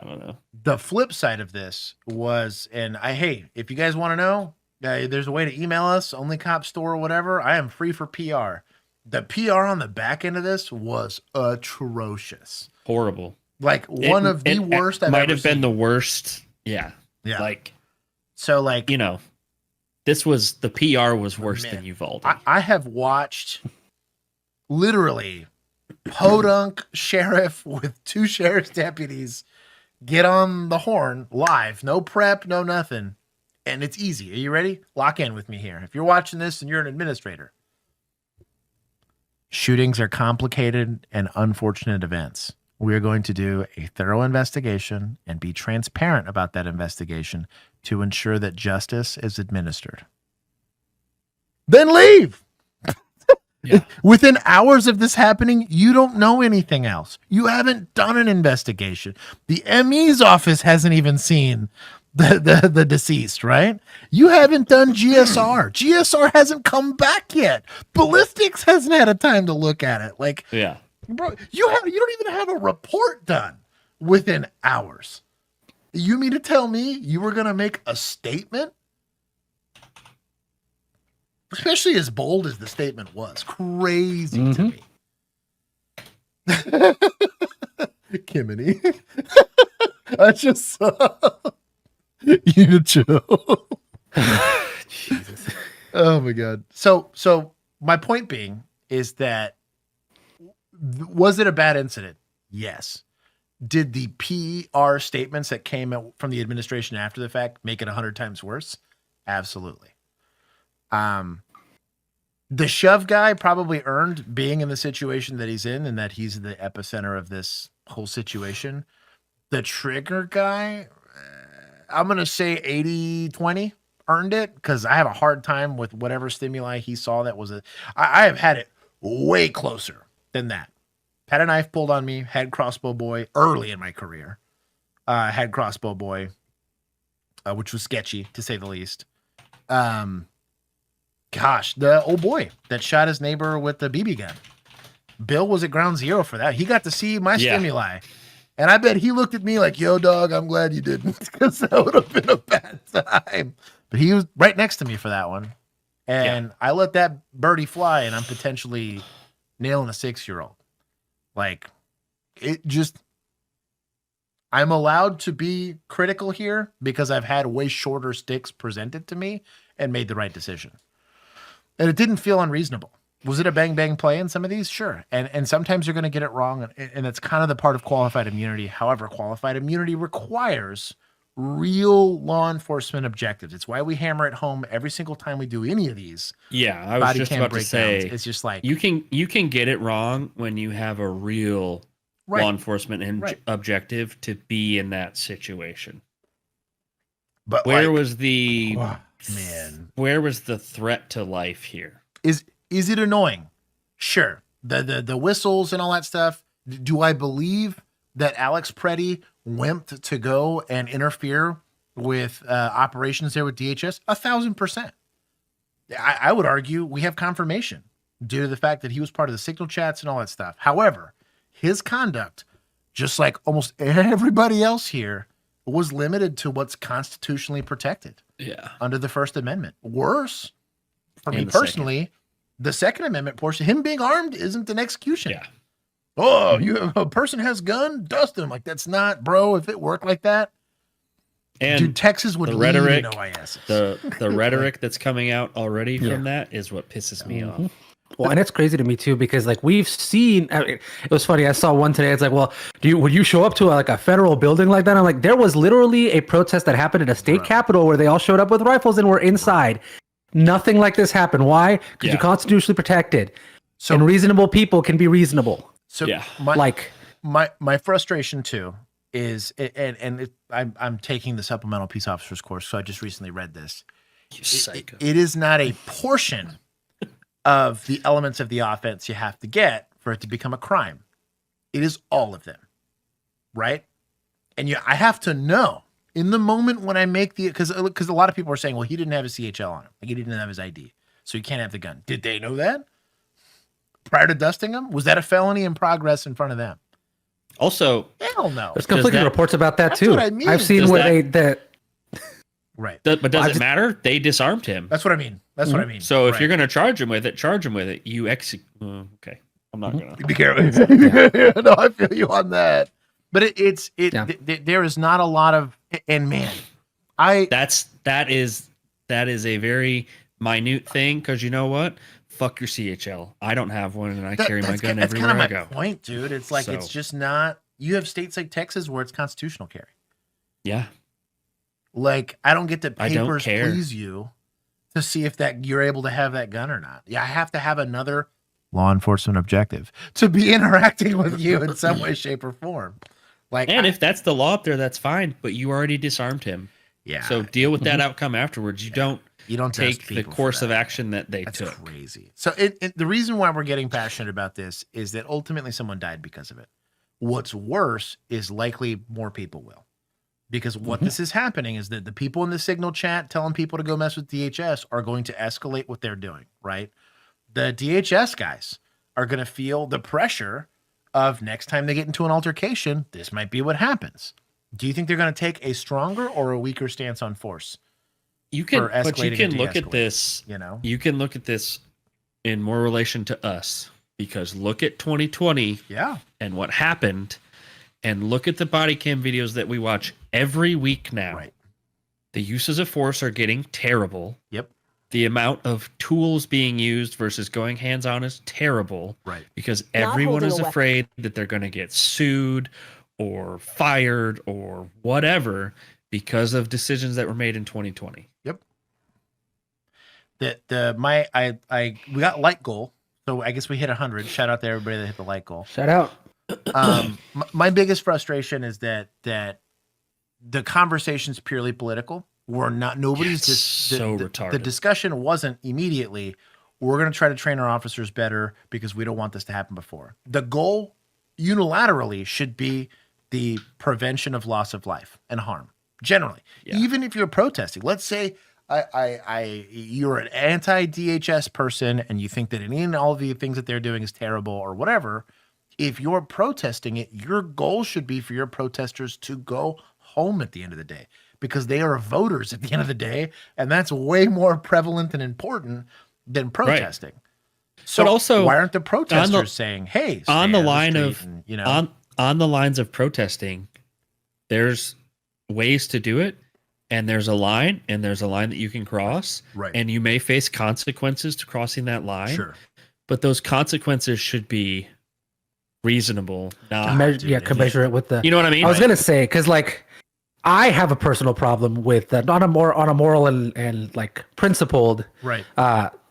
don't know. The flip side of this was, and hey, if you guys want to know, there's a way to email us, Only Cop Store or whatever. I am free for PR. The PR on the back end of this was atrocious. Horrible. Like one of the worst I've ever seen. Might have been the worst. Yeah. Yeah. Like, so like, the PR was worse than Uvalde. I have watched literally podunk sheriff with 2 sheriff's deputies get on the horn live, no prep, no nothing. And it's easy. Are you ready? Lock in with me here. If you're watching this and you're an administrator, shootings are complicated and unfortunate events. We are going to do a thorough investigation and be transparent about that investigation to ensure that justice is administered. Then leave. Yeah. Within hours of this happening, you don't know anything else. You haven't done an investigation. The ME's office hasn't even seen the deceased, right? You haven't done GSR. GSR hasn't come back yet. Ballistics hasn't had a time to look at it. Like, yeah. Bro, you don't even have a report done within hours. You mean to tell me you were going to make a statement? Especially as bold as the statement was. Crazy to me. Kimini. I just saw. You need to chill. Jesus. Oh my God. So my point being is that, was it a bad incident? Yes. Did the PR statements that came out from the administration after the fact make it 100 times worse? Absolutely. The shove guy probably earned being in the situation that he's in and that he's the epicenter of this whole situation. The trigger guy, I'm going to say 80-20 earned it because I have a hard time with whatever stimuli he saw that was I have had it way closer than that. Had a knife pulled on me, had crossbow boy early in my career. Had crossbow boy, which was sketchy to say the least. Gosh, the old boy that shot his neighbor with the BB gun. Bill was at ground zero for that. He got to see my stimuli. And I bet he looked at me like, yo, dog, I'm glad you didn't, because that would have been a bad time. But he was right next to me for that one. And I let that birdie fly, and I'm potentially nailing a 6-year-old. Like, it just, I'm allowed to be critical here because I've had way shorter sticks presented to me and made the right decision. And it didn't feel unreasonable. Was it a bang-bang play in some of these? Sure. And sometimes you're going to get it wrong, and that's kind of the part of qualified immunity. However, qualified immunity requires real law enforcement objectives. It's why we hammer it home every single time we do any of these. Yeah, I was just about to say, it's just like you can get it wrong when you have a real law enforcement objective to be in that situation. But where was the where was the threat to life here? Is it annoying? Sure. The whistles and all that stuff. Do I believe that Alex Pretti went to go and interfere with operations there with DHS? 1,000%. I would argue we have confirmation due to the fact that he was part of the signal chats and all that stuff. However, his conduct, just like almost everybody else here, was limited to what's constitutionally protected. Yeah. Under the First Amendment. Worse, for me personally, the Second Amendment portion, him being armed isn't an execution. Yeah. Oh, a person has gun, dust him. Like, that's not, bro. If it worked like that, and dude, Texas would the rhetoric, the rhetoric that's coming out already from that is what pisses me off. Well, and it's crazy to me too, because like we've seen, I mean, it was funny. I saw one today. It's like, well, would you show up to a federal building like that? I'm like, there was literally a protest that happened at a state capitol where they all showed up with rifles and were inside. Nothing like this happened. Why? Because you're constitutionally protected. So, and reasonable people can be reasonable. So my frustration too is, I'm taking the supplemental peace officers course. So I just recently read this. It is not a portion of the elements of the offense you have to get for it to become a crime. It is all of them, right? And I have to know in the moment when I make because a lot of people are saying, well, he didn't have his CHL on him, like he didn't have his ID, so he can't have the gun. Did they know that prior to dusting him? Was that a felony in progress in front of them? Also, hell no. There's conflicting reports about that too. What I mean. I've seen Right. But does it matter? They disarmed him. That's what I mean. That's what I mean. So if you're going to charge him with it, charge him with it. You okay. I'm not going to. Be careful. No, I feel you on that. But there is not a lot of, and man, that is a very minute thing, because you know what? Fuck your CHL. I don't have one, and I carry my gun everywhere I go. That's kind of my point, dude. It's like, it's just not. You have states like Texas where it's constitutional carry. Yeah. Like, I don't get to papers please you to see if that you're able to have that gun or not. Yeah, I have to have another law enforcement objective to be interacting with you in some way, shape, or form. Like, and if that's the law up there, that's fine. But you already disarmed him. Yeah. So deal with that outcome afterwards. You don't take the course of action that they took. That's crazy. So the reason why we're getting passionate about this is that ultimately someone died because of it. What's worse is likely more people will. Because what this is happening is that the people in the Signal chat telling people to go mess with DHS are going to escalate what they're doing, right? The DHS guys are going to feel the pressure of next time they get into an altercation, this might be what happens. Do you think they're going to take a stronger or a weaker stance on force? You can look at this, you can look at this in more relation to us, because look at 2020 and what happened, and look at the body cam videos that we watch every week now. Right. The uses of force are getting terrible. Yep. The amount of tools being used versus going hands-on is terrible. Right. Because everyone is afraid that they're going to get sued or fired or whatever because of decisions that were made in 2020. Yep. We got light goal, so I guess we hit 100. Shout out to everybody that hit the light goal. Shout out. My biggest frustration is that the conversation's purely political. We're not. Nobody's so retarded. The discussion wasn't immediately, we're going to try to train our officers better because we don't want this to happen before. The goal unilaterally should be the prevention of loss of life and harm. Generally, even if you're protesting, let's say you're an anti-DHS person and you think that any and all of the things that they're doing is terrible or whatever. If you're protesting it, your goal should be for your protesters to go home at the end of the day, because they are voters at the end of the day, and that's way more prevalent and important than protesting. Right. So, but also, why aren't the protesters saying, "Hey, on the line of on the lines of protesting, there's ways to do it, and there's a line, that you can cross, right? And you may face consequences to crossing that line. Sure, but those consequences should be reasonable. Commensurate with the. You know what I mean? I was gonna say, because like, I have a personal problem with that on a moral and like principled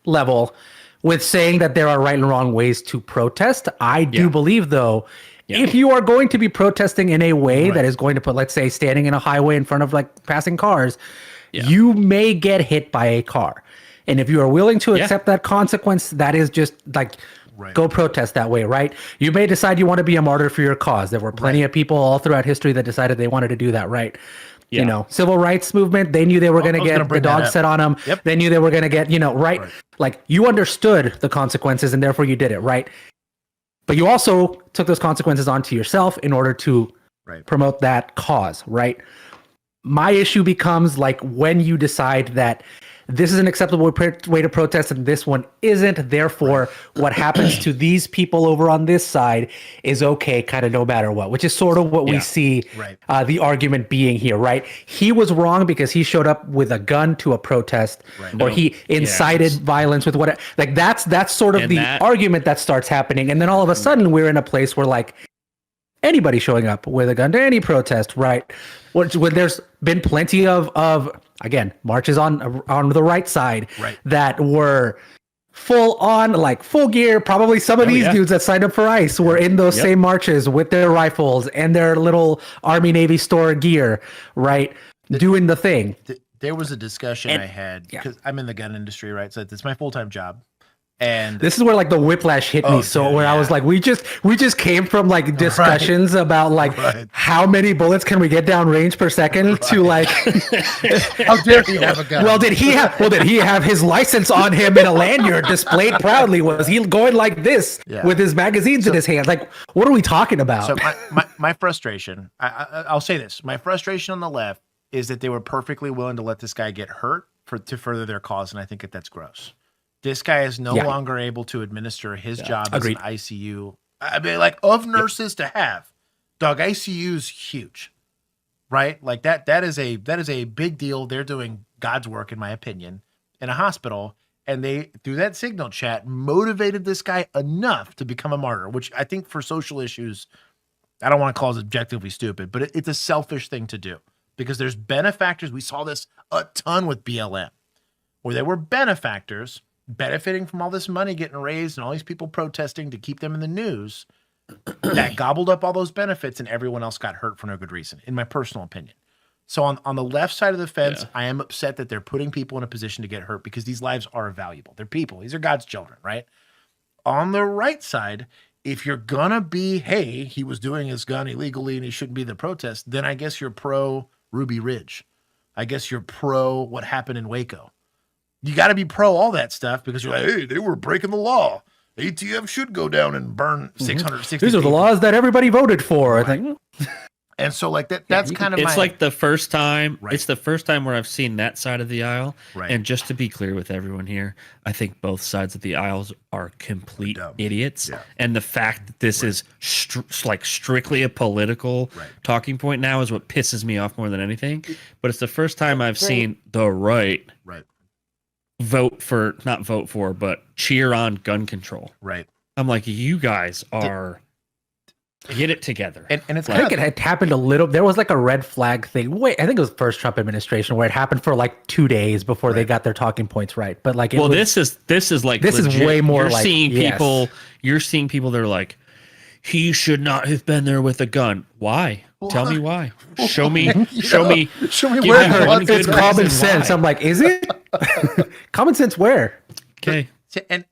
level with saying that there are right and wrong ways to protest. I do believe, though, if you are going to be protesting in a way that is going to put, let's say, standing in a highway in front of like passing cars, you may get hit by a car. And if you are willing to accept that consequence, that is just like, go protest that way, right? You may decide you want to be a martyr for your cause. There were plenty of people all throughout history that decided they wanted to do that, right? Yeah. You know, civil rights movement, they knew they were going to get the dog set on them. Yep. They knew they were going to get, right? Like, you understood the consequences and therefore you did it, right? But you also took those consequences onto yourself in order to promote that cause, right? My issue becomes like when you decide that this is an acceptable way to protest and this one isn't. Therefore, what happens to these people over on this side is okay, kind of no matter what, which is sort of what we see the argument being here, right? He was wrong because he showed up with a gun to a protest or he incited violence with what, like that's sort of the argument that starts happening. And then all of a sudden we're in a place where like anybody showing up with a gun to any protest, right? When there's been plenty of again, marches on the right side that were full on, like full gear. Probably some of these dudes that signed up for ICE were in those same marches with their rifles and their little Army Navy store gear, right? Doing the thing. There was a discussion I had because I'm in the gun industry, right? So it's my full-time job. And this is where like the whiplash hit me. So where I was like, we just came from like discussions about like how many bullets can we get down range per second to like how dare he have a gun? Well, did he have his license on him in a lanyard displayed proudly? Was he going like this with his magazines in his hand? Like, what are we talking about? So my frustration, I'll say this. My frustration on the left is that they were perfectly willing to let this guy get hurt to further their cause, and I think that's gross. This guy is no longer able to administer his job as an ICU. I mean, like, of nurses to have. Dog, ICU is huge, right? Like that is a big deal. They're doing God's work, in my opinion, in a hospital. And they, through that signal chat, motivated this guy enough to become a martyr, which I think for social issues, I don't want to call it objectively stupid, but it's a selfish thing to do because there's benefactors. We saw this a ton with BLM, where there were benefactors benefiting from all this money getting raised and all these people protesting to keep them in the news that gobbled up all those benefits and everyone else got hurt for no good reason, in my personal opinion. So on the left side of the fence, I am upset that they're putting people in a position to get hurt because these lives are valuable. They're people. These are God's children, right? On the right side, if you're going to be, hey, he was doing his gun illegally and he shouldn't be the protest, then I guess you're pro Ruby Ridge. I guess you're pro what happened in Waco. You got to be pro all that stuff because you're like, hey, they were breaking the law. ATF should go down and burn 660 These are the laws that everybody voted for. Right. I think. And so like that's kind of it's like the first time Right. it's the first time where I've seen that side of the aisle. Right. And just to be clear with everyone here, I think both sides of the aisles are complete idiots. Yeah. And the fact that this is like strictly a political talking point now is what pisses me off more than anything. But it's the first time I've seen the right not vote for, but cheer on gun control. Right. I'm like, you guys are get it together. And it's I think it had happened a little. There was like a red flag thing. Wait, I think it was first Trump administration where it happened for like 2 days before they got their talking points right. But like, this is like this legit. is way more. You're like, seeing people. You're seeing people that are like, he should not have been there with a gun. Why? Tell me why. Show me. Show me. Show me give where me one it's good common reason sense. why. I'm like, is it common sense? Where? Okay. And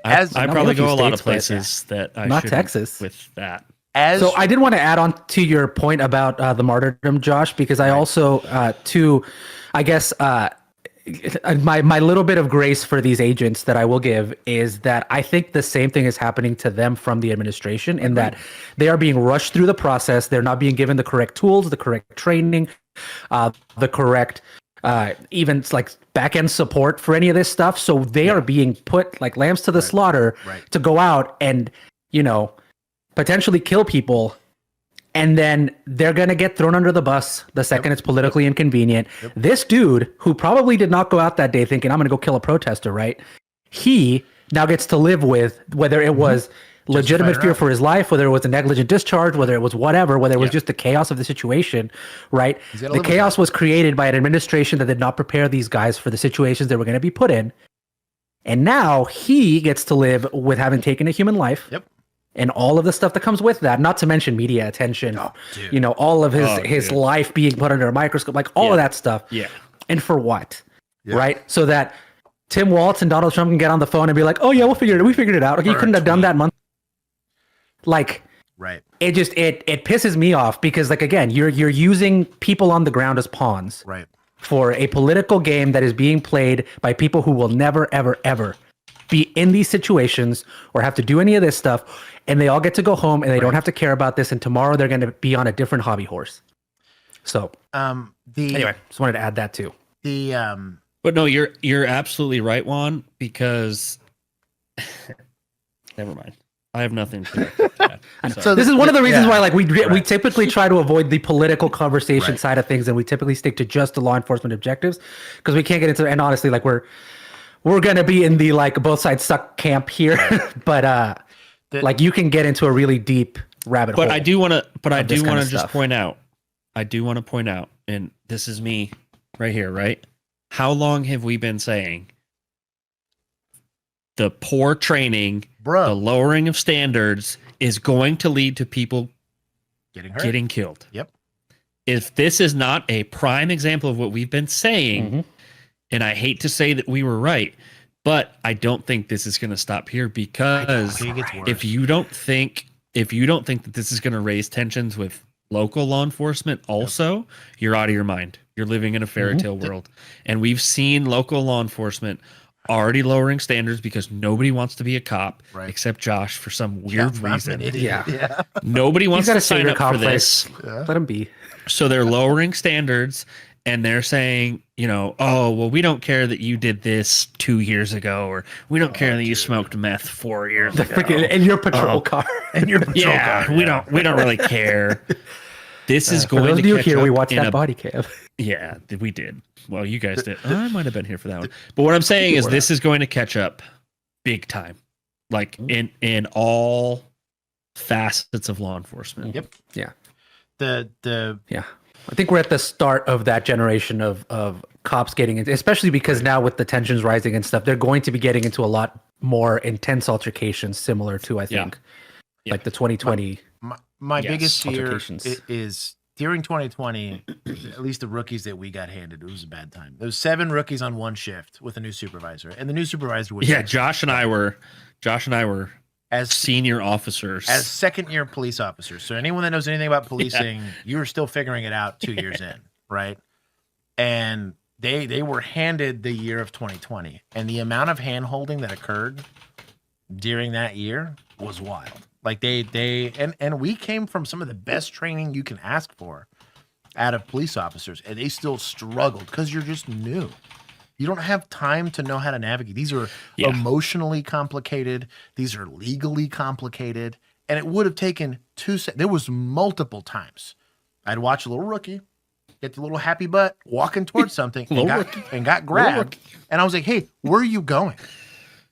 as I know probably a few go a lot of states, but places that I not shouldn't Texas. with that. So I did want to add on to your point about the martyrdom, Josh, because I also I guess my little bit of grace for these agents that I will give is that I think the same thing is happening to them from the administration in that they are being rushed through the process. They're not being given the correct tools, the correct training, the correct even like back end support for any of this stuff. So they are being put like lambs to the slaughter to go out and, potentially kill people, and then they're going to get thrown under the bus the second it's politically inconvenient. This dude, who probably did not go out that day thinking, I'm going to go kill a protester, right? He now gets to live with whether it was legitimate fear for his life, whether it was a negligent discharge, whether it was whatever, whether it was just the chaos of the situation, right? The chaos was created by an administration that did not prepare these guys for the situations they were going to be put in. And now he gets to live with having taken a human life. And all of the stuff that comes with that, not to mention media attention, all of his life being put under a microscope, like all of that stuff. Yeah. And for what? Right? So that Tim Walz and Donald Trump can get on the phone and be like, oh yeah, we figured it out. Okay, you couldn't have done that month. Like, it just, it pisses me off because, like, again, you're using people on the ground as pawns. For a political game that is being played by people who will never, ever, ever be in these situations or have to do any of this stuff, and they all get to go home and they don't have to care about this, and tomorrow they're going to be on a different hobby horse. So anyway, just wanted to add that too. But no, you're absolutely right, Juan, because never mind. I have nothing to add. So this is one of the reasons why, like, we typically try to avoid the political conversation side of things, and we typically stick to just the law enforcement objectives because we can't get into, and honestly, like, we're going to be in the, like, both sides suck camp here, but like, you can get into a really deep rabbit hole. But I do want to just point out, and this is me right here, right? How long have we been saying the poor training, the lowering of standards is going to lead to people getting killed? If this is not a prime example of what we've been saying, and I hate to say that we were right, but I don't think this is going to stop here because if you don't think that this is going to raise tensions with local law enforcement also, you're out of your mind. You're living in a fairy tale world. And we've seen local law enforcement already lowering standards because nobody wants to be a cop except Josh for some weird reason. Yeah. Nobody wants to sign up for this. Let him be. So they're lowering standards and they're saying, oh, well, we don't care that you did this 2 years ago, or we don't care that you smoked meth 4 years ago. In your patrol car. In your patrol car. We don't really care. This is going for those to of you catch here, up we watched in that body cam. Yeah, we did. Well, you guys did. I might have been here for that one. But what I'm saying is this is going to catch up big time. Like in all facets of law enforcement. Yep. Yeah. Yeah. I think we're at the start of that generation of cops getting into, especially because now with the tensions rising and stuff, they're going to be getting into a lot more intense altercations similar to, I think, like the 2020. My biggest fear is during 2020, at least the rookies that we got handed, it was a bad time. There was 7 rookies on one shift with a new supervisor, and the new supervisor was Josh and I were as senior officers, as second-year police officers. So anyone that knows anything about policing, you were still figuring it out 2 years in, right? And they were handed the year of 2020, and the amount of hand-holding that occurred during that year was wild. Like and we came from some of the best training you can ask for out of police officers, and they still struggled because you're just new. You don't have time to know how to navigate. These are emotionally complicated. These are legally complicated. And it would have taken 2 seconds. There was multiple times I'd watch a little rookie get the little happy butt walking towards something and got grabbed. And I was like, hey, where are you going?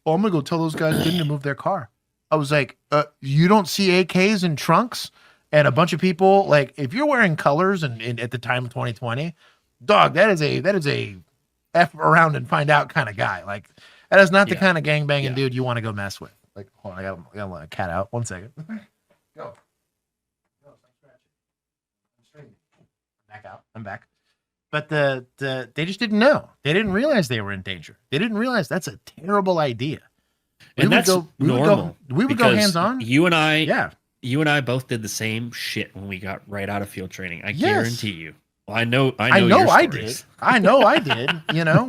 Oh, I'm going to go tell those guys didn't move their car. I was like, you don't see AKs in trunks? And a bunch of people, like, if you're wearing colors and at the time of 2020, dog, that is a F around and find out kind of guy. Like, that is not the kind of gangbanging dude you want to go mess with. Like, hold on, I gotta let a cat out. 1 second. Go. Stop scratching. I'm straight. Back out. I'm back. But they just didn't know. They didn't realize they were in danger. They didn't realize that's a terrible idea. We would go hands on. You and I both did the same shit when we got right out of field training. I guarantee you. Well, I know I did. I know I did.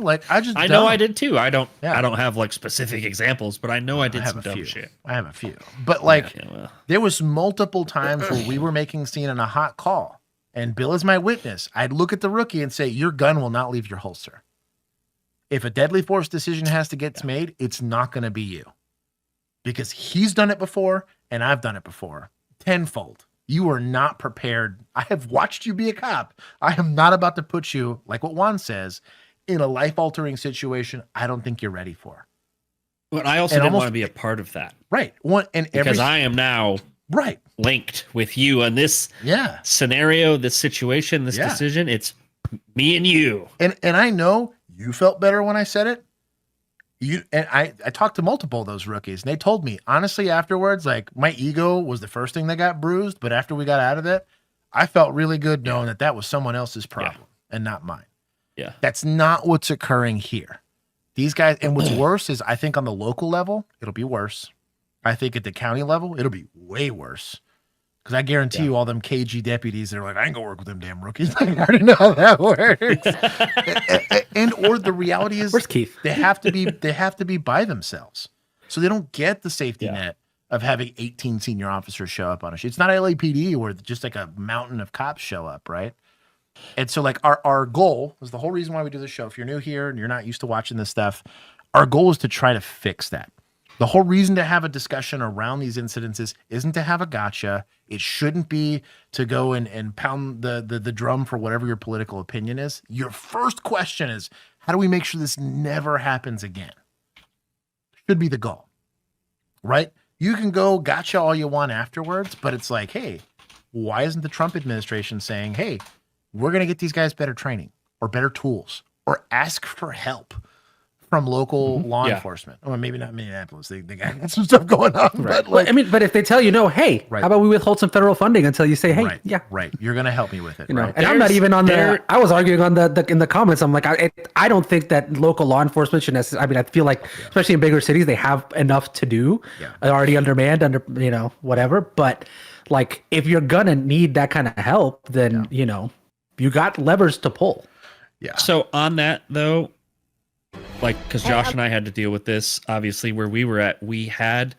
Like I know I did too. I don't have like specific examples, but I know I did some dumb shit. I have a few. But like there was multiple times where we were making scene on a hot call, and Bill is my witness. I'd look at the rookie and say, your gun will not leave your holster. If a deadly force decision has to get made, it's not going to be you. Because he's done it before and I've done it before. Tenfold. You are not prepared. I have watched you be a cop. I am not about to put you, like what Juan says, in a life-altering situation I don't think you're ready for. But I also didn't want to be a part of that. Right. Because I am now linked with you on this scenario, this situation, this decision. It's me and you. And I know you felt better when I said it. I talked to multiple of those rookies, and they told me honestly afterwards, like my ego was the first thing that got bruised, but after we got out of it, I felt really good knowing that was someone else's problem and not mine. Yeah, that's not what's occurring here. These guys, and what's worse is I think on the local level it'll be worse. I think at the county level it'll be way worse. Because I guarantee you all them KG deputies, they're like, I ain't gonna work with them damn rookies. I already know how that works. or the reality is, where's Keith? They have to be by themselves. So they don't get the safety net of having 18 senior officers show up on a show. It's not LAPD where just like a mountain of cops show up, right? And so like our goal is the whole reason why we do this show. If you're new here and you're not used to watching this stuff, our goal is to try to fix that. The whole reason to have a discussion around these incidences isn't to have a gotcha. It shouldn't be to go and pound the drum for whatever your political opinion is. Your first question is, how do we make sure this never happens again? Should be the goal, right? You can go gotcha all you want afterwards, but it's like, hey, why isn't the Trump administration saying, hey, we're going to get these guys better training or better tools or ask for help from local law enforcement? Or maybe not Minneapolis. They got some stuff going on. Right. But but if they tell you no, hey, how about we withhold some federal funding until you say, hey, you're going to help me with it. And I'm not even on I was arguing on in the comments. I'm like, I don't think that local law enforcement should necessarily. I mean, I feel like, especially in bigger cities, they have enough to do. They're already undermanned, whatever. But like, if you're gonna need that kind of help, then you got levers to pull. Yeah. So on that though, like, because Josh and I had to deal with this, obviously, where we were at. We had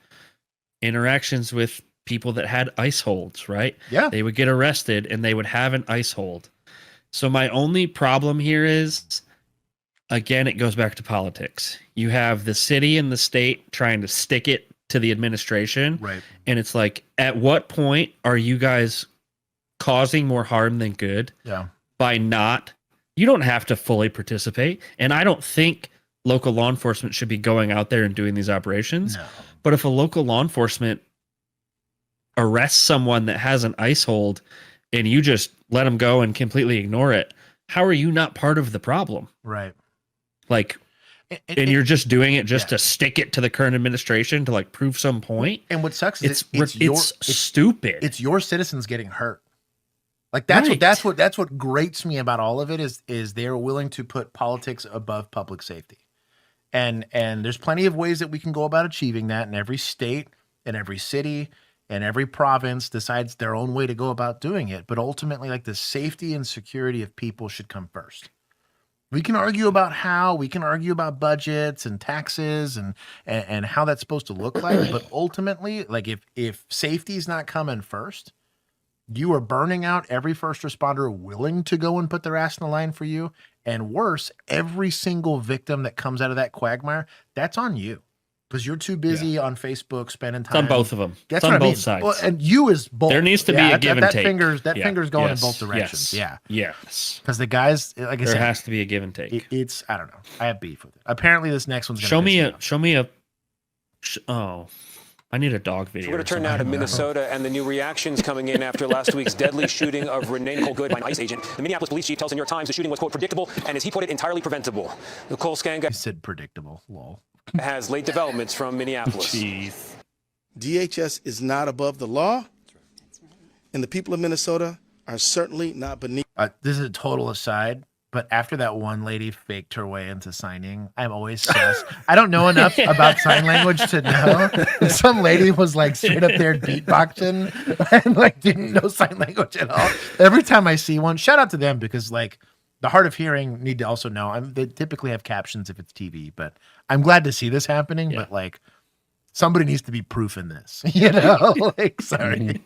interactions with people that had ice holds, right? Yeah. They would get arrested and they would have an ice hold. So my only problem here is, again, it goes back to politics. You have the city and the state trying to stick it to the administration. Right. And it's like, at what point are you guys causing more harm than good? Yeah. By not, you don't have to fully participate. And I don't think local law enforcement should be going out there and doing these operations. No. But if a local law enforcement arrests someone that has an ice hold and you just let them go and completely ignore it, how are you not part of the problem? Right. Like, and you're just doing it just to stick it to the current administration to like prove some point. And what sucks is it's stupid. It's your citizens getting hurt. Like that's what grates me about all of it is they're willing to put politics above public safety. And there's plenty of ways that we can go about achieving that, and every state and every city and every province decides their own way to go about doing it. But ultimately, like, the safety and security of people should come first. We can argue about how, we can argue about budgets and taxes and how that's supposed to look like, but ultimately, like, if safety is not coming first, you are burning out every first responder willing to go and put their ass in the line for you. And worse, every single victim that comes out of that quagmire, that's on you. Because you're too busy on Facebook spending time. It's on both of them. That's it's on what I mean. both sides. Well, and you is both. There needs to be a give and take. That finger's going in both directions. Yes. Yeah. Yes. Because the guys, like I said, there has to be a give and take. It's, I don't know. I have beef with it. Apparently, this next one's going to show me a. Oh, I need a dog video. We're going to turn now to Minnesota and the new reactions coming in after last week's deadly shooting of Renee Nicole Good by an ICE agent. The Minneapolis police chief tells the New York Times the shooting was, quote, predictable, and as he put it, entirely preventable. Nicole Skanga said predictable. Lol. Has late developments from Minneapolis. Jeez. DHS is not above the law, and the people of Minnesota are certainly not beneath. This is a total aside, but after that one lady faked her way into signing, I'm always sus. I don't know enough about sign language to know. Some lady was like straight up there beatboxing and like didn't know sign language at all. Every time I see one, shout out to them, because like the hard of hearing need to also know. They typically have captions if it's TV, but I'm glad to see this happening. Yeah. But like, somebody needs to be proofing this, you know? Like, sorry.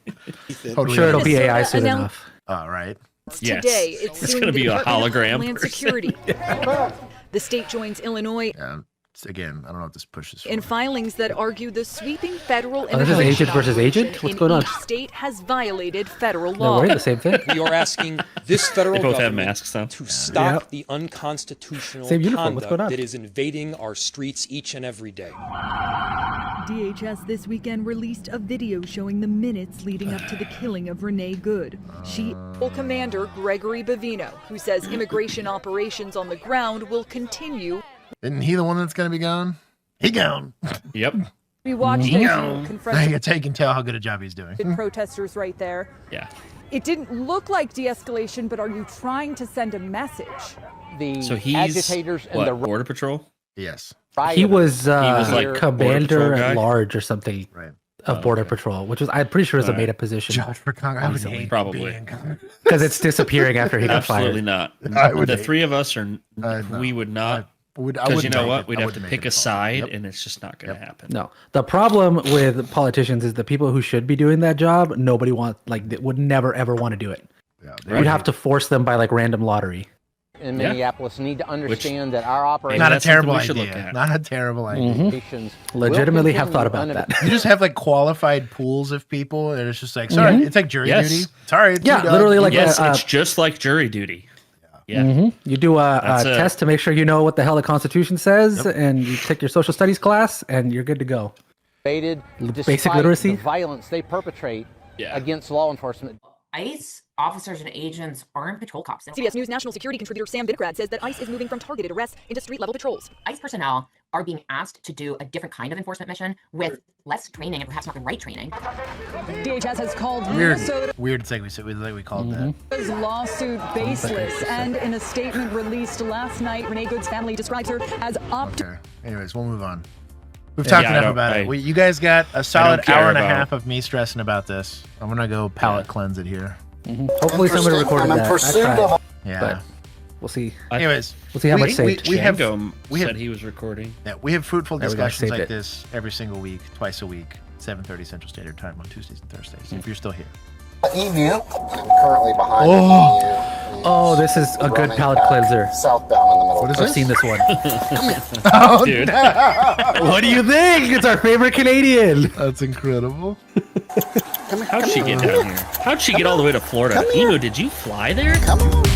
I'm sure it'll be AI soon enough. All right. Yes. Today, it's going to be a hologram. Homeland Security. The state joins Illinois. Again, I don't know if this pushes in filings that argue the sweeping federal this is agent versus agent. What's going on? Each state has violated federal law. They're the same thing. We are asking this federal both government have masks on. to stop the unconstitutional conduct that is invading our streets each and every day. DHS this weekend released a video showing the minutes leading up to the killing of Renee Good. Commander Gregory Bavino, who says immigration operations on the ground will continue. Isn't he the one that's going to be gone? He gone. Yep. We watched it. You can tell how good a job he's doing. Protesters right there. Yeah. It didn't look like de-escalation, but are you trying to send a message? So he's agitators and the Border Patrol? Yes. He was like commander at large or something. Right. Of Border Patrol, which was, I'm pretty sure, is a made-up position. Josh for Congress, I would hate probably because it's disappearing after he got fired. Absolutely not. The three of us are. We would not. Because you know what? We'd have to pick a side, and it's just not going to happen. No, the problem with politicians is the people who should be doing that job, nobody would never ever want to do it. Yeah, we'd have to force them by like random lottery. In Minneapolis need to understand that our operation not a terrible idea. Not a terrible idea. Legitimately have thought about that. You just have like qualified pools of people, and it's just like, sorry, it's like jury duty. Sorry, literally like it's just like jury duty. Yeah. You do a test to make sure you know what the hell the Constitution says, and you take your social studies class, and you're good to go. Basic literacy. The violence they perpetrate against law enforcement. ICE officers and agents aren't patrol cops. CBS News national security contributor Sam Vinograd says that ICE is moving from targeted arrests into street-level patrols. ICE personnel are being asked to do a different kind of enforcement mission with less training and perhaps not the right training. DHS has called weird thing we called that. Lawsuit baseless, and in a statement released last night, Renee Good's family describes her as Okay. Anyways, we'll move on. We've talked enough about it. You guys got a solid hour and a half of me stressing about this. I'm gonna go palate cleanse it here. Hopefully somebody recorded that. Yeah. We'll see. Anyways, we'll see how much saved. We said he was recording. Yeah, we have fruitful discussions like this every single week, twice a week, 7:30 Central Standard Time on Tuesdays and Thursdays. If you're still here. EMU, currently behind EMU. Oh, this is a good palate cleanser. Southbound in the middle. What is I've seen this one. Come here. Oh, dude. What do you think? It's our favorite Canadian. That's incredible. How'd she get down here? How'd she get all the way to Florida? Emo, did you fly there? Come on.